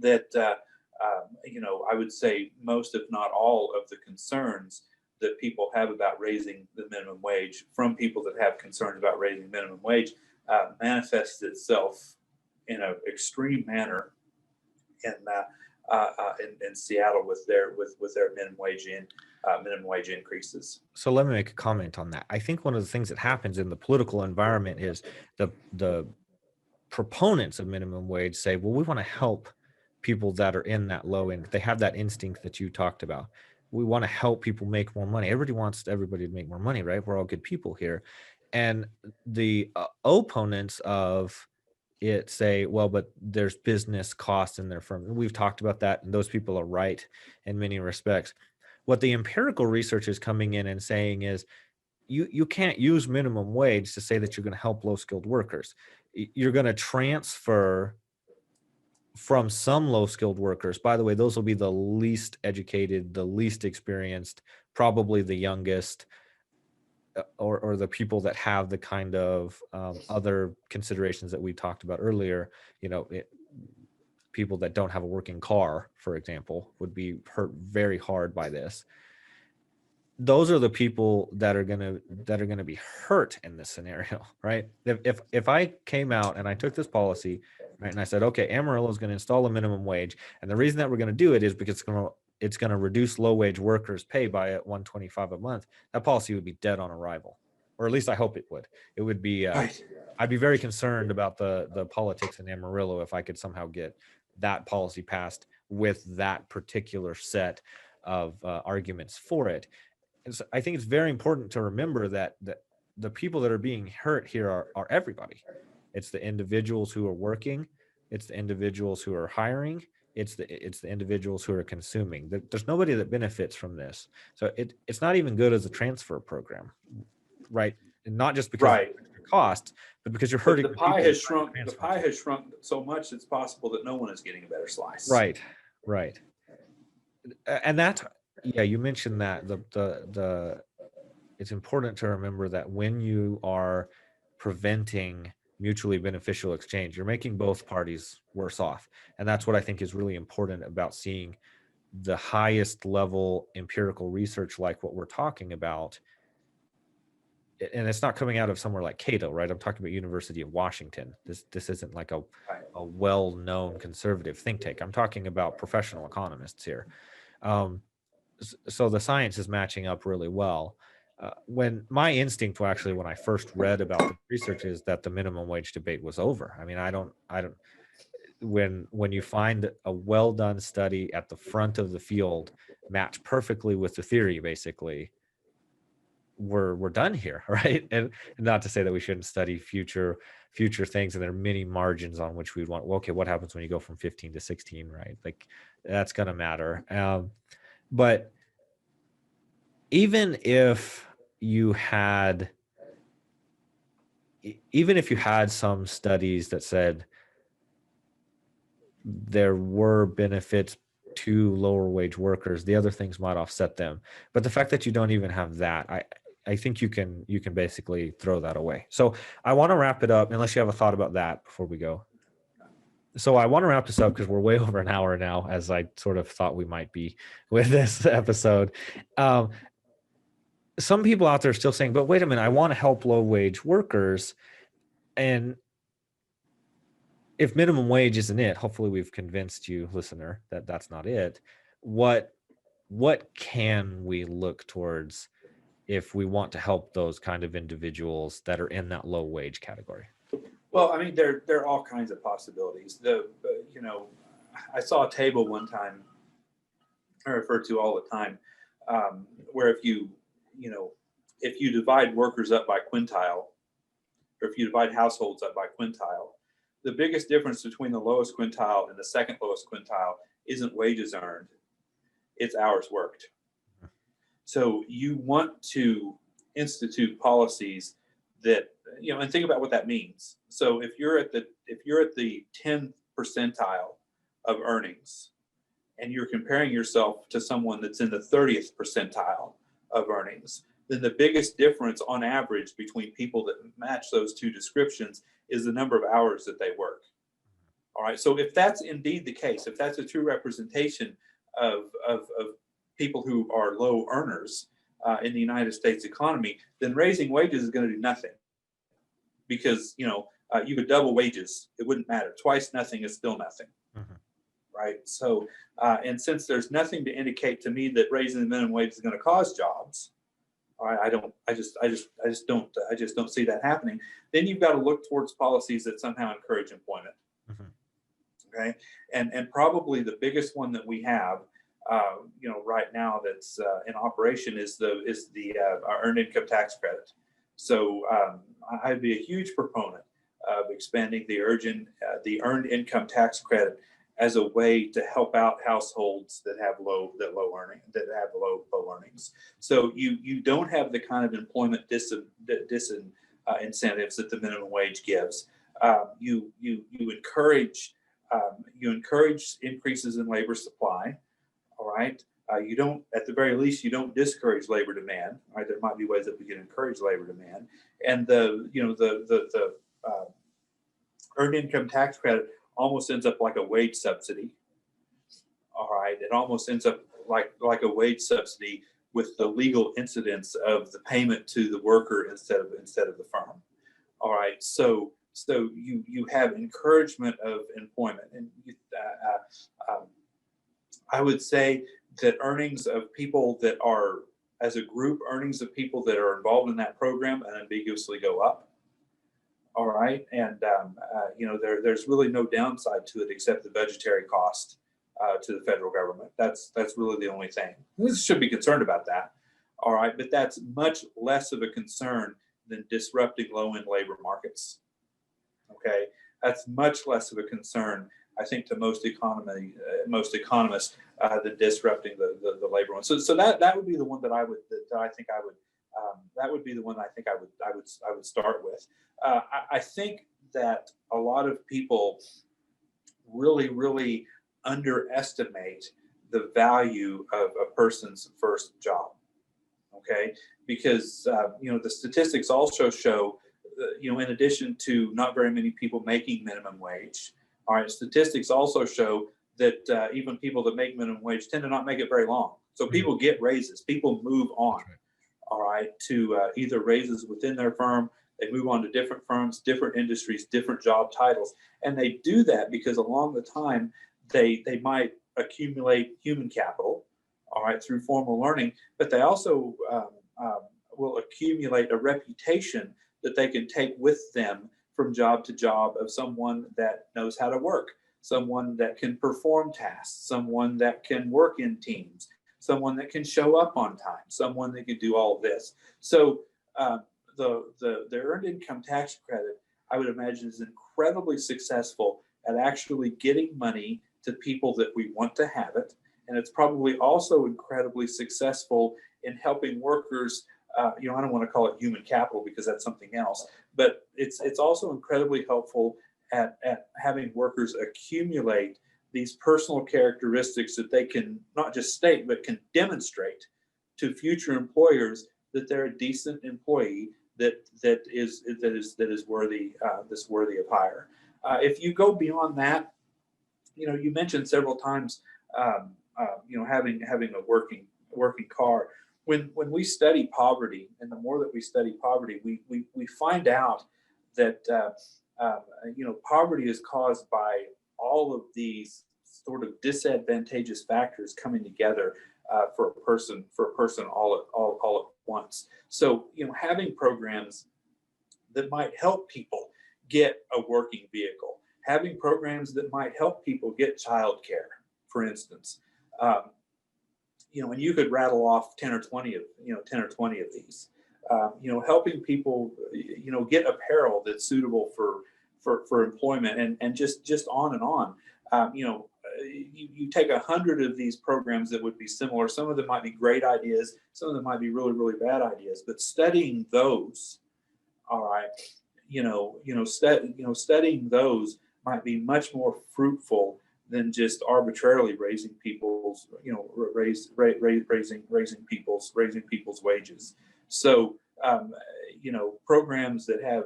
that I would say most, if not all, of the concerns that people have about raising the minimum wage, from people that have concerns about raising minimum wage, manifests itself in an extreme manner in Seattle with their minimum wage increases. So let me make a comment on that. I think one of the things that happens in the political environment is the proponents of minimum wage say, well, we want to help people that are in that low end. They have that instinct that you talked about. We want to help people make more money. Everybody wants everybody to make more money, right? We're all good people here. And the opponents of it say, well, but there's business costs in their firm. We've talked about that, and those people are right in many respects. What the empirical research is coming in and saying is, you can't use minimum wage to say that you're going to help low-skilled workers. You're going to transfer from some low-skilled workers. By the way, those will be the least educated, the least experienced, probably the youngest, or the people that have the kind of other considerations that we talked about earlier. People that don't have a working car, for example, would be hurt very hard by this. Those are the people that are gonna be hurt in this scenario, right? If I came out and I took this policy, right, and I said, okay, Amarillo is going to install a minimum wage, and the reason that we're going to do it is because it's going to reduce low wage workers' pay by $125 a month, that policy would be dead on arrival, or at least I hope it would. It would be. I'd be very concerned about the politics in Amarillo if I could somehow get that policy passed with that particular set of arguments for it. And so I think it's very important to remember that the people that are being hurt here are everybody. It's the individuals who are working. It's the individuals who are hiring. It's the individuals who are consuming. There's nobody that benefits from this. So it's not even good as a transfer program, right? And not just because of the cost, but because you're hurting. The pie has shrunk. The pie has shrunk so much it's possible that no one is getting a better slice. Right. And that, you mentioned that it's important to remember that when you are preventing mutually beneficial exchange, you're making both parties worse off. And that's what I think is really important about seeing the highest level empirical research like what we're talking about. And it's not coming out of somewhere like Cato, right? I'm talking about University of Washington. This isn't like a well-known conservative think tank. I'm talking about professional economists here. So the science is matching up really well. When my instinct, well, actually, when I first read about the research, is that the minimum wage debate was over. I mean, I don't. When you find a well done study at the front of the field match perfectly with the theory, basically, we're done here, right? And not to say that we shouldn't study future things, and there are many margins on which we'd want. Well, okay, what happens when you go from 15 to 16, right? Like that's going to matter. But even if you had even if you had some studies that said there were benefits to lower wage workers, the other things might offset them. But the fact that you don't even have that, I think you can basically throw that away. So I want to wrap it up, unless you have a thought about that before we go. So I want to wrap this up because we're way over an hour now, as I sort of thought we might be with this episode. Some people out there are still saying, but wait a minute, I want to help low wage workers. And if minimum wage isn't it, hopefully we've convinced you, listener, that that's not it. What can we look towards if we want to help those kind of individuals that are in that low wage category? Well, I mean, there are all kinds of possibilities. You know, I saw a table one time I refer to all the time, where if you divide workers up by quintile, or if you divide households up by quintile, the biggest difference between the lowest quintile and the second lowest quintile isn't wages earned, it's hours worked. So you want to institute policies that, and think about what that means. So if you're at the 10th percentile of earnings, and you're comparing yourself to someone that's in the 30th percentile of earnings, then the biggest difference on average between people that match those two descriptions is the number of hours that they work. All right. So if that's indeed the case, if that's a true representation of people who are low earners in the United States economy, then raising wages is going to do nothing, because you could double wages, it wouldn't matter. Twice nothing is still nothing. Mm-hmm. Right. So, and since there's nothing to indicate to me that raising the minimum wage is going to cause jobs, all right, I just don't see that happening. Then you've got to look towards policies that somehow encourage employment. Mm-hmm. Okay. And probably the biggest one that we have, right now that's in operation is the earned income tax credit. So I'd be a huge proponent of expanding the earned income tax credit as a way to help out households that have low earnings. So you don't have the kind of employment disincentives that the minimum wage gives. You encourage increases in labor supply. All right. You don't, at the very least, you don't discourage labor demand. All right. There might be ways that we can encourage labor demand, and the earned income tax credit almost ends up like a wage subsidy. All right. It almost ends up like a wage subsidy with the legal incidence of the payment to the worker instead of the firm. All right. So you have encouragement of employment, and I would say that earnings of people that are, as a group, earnings of people that are involved in that program unambiguously go up. All right, and there's really no downside to it except the budgetary cost to the federal government. That's really the only thing. We should be concerned about that. All right, but that's much less of a concern than disrupting low-end labor markets. Okay, that's much less of a concern, I think, to most economists than disrupting the labor one. So that would be the one that I think I would start with. I think that a lot of people really underestimate the value of a person's first job. Okay, because the statistics also show, in addition to not very many people making minimum wage, all right, statistics also show that even people that make minimum wage tend to not make it very long. So people get raises, people move on, all right, to either raises within their firm. They move on to different firms, different industries, different job titles. And they do that because along the time, they might accumulate human capital, all right, through formal learning, but they also will accumulate a reputation that they can take with them from job to job of someone that knows how to work, someone that can perform tasks, someone that can work in teams, someone that can show up on time, someone that can do all of this. So the earned income tax credit, I would imagine, is incredibly successful at actually getting money to people that we want to have it. And it's probably also incredibly successful in helping workers, I don't want to call it human capital because that's something else, but it's also incredibly helpful at having workers accumulate these personal characteristics that they can not just state, but can demonstrate to future employers that they're a decent employee that is worthy of hire. If you go beyond that, you mentioned several times, having a working car. When we study poverty, and the more that we study poverty, we find out that poverty is caused by all of these sort of disadvantageous factors coming together for a person all at once. So having programs that might help people get a working vehicle, having programs that might help people get childcare, for instance, and you could rattle off 10 or 20 of these. Helping people, get apparel that's suitable for employment, and just on and on. You take 100 of these programs that would be similar. Some of them might be great ideas. Some of them might be really, really bad ideas. But studying those, all right, studying those might be much more fruitful than just arbitrarily raising people's wages. So programs that have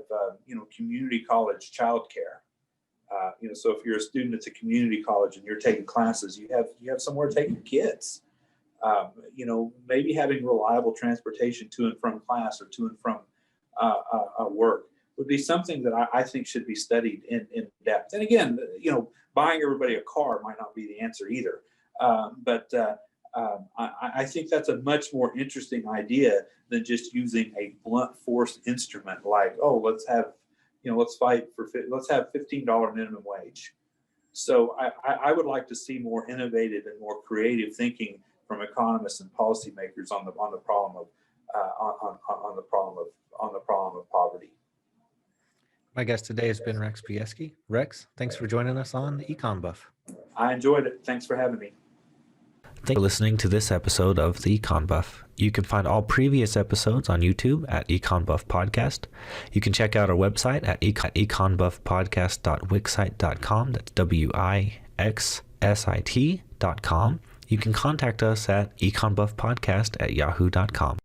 community college childcare. So if you're a student at a community college and you're taking classes, you have somewhere to take your kids. Maybe having reliable transportation to and from class or to and from work would be something that I think should be studied in depth. And again, buying everybody a car might not be the answer either. But I think that's a much more interesting idea than just using a blunt force instrument like, let's have $15 minimum wage. So I would like to see more innovative and more creative thinking from economists and policymakers on the problem of poverty. My guest today has been Rex Pjesky. Rex, thanks for joining us on the EconBuff. I enjoyed it. Thanks for having me. Thank you for listening to this episode of the EconBuff. You can find all previous episodes on YouTube at EconBuff Podcast. You can check out our website at econbuffpodcast.wixsite.com. That's WIXSIT.com. You can contact us at econbuffpodcast@yahoo.com.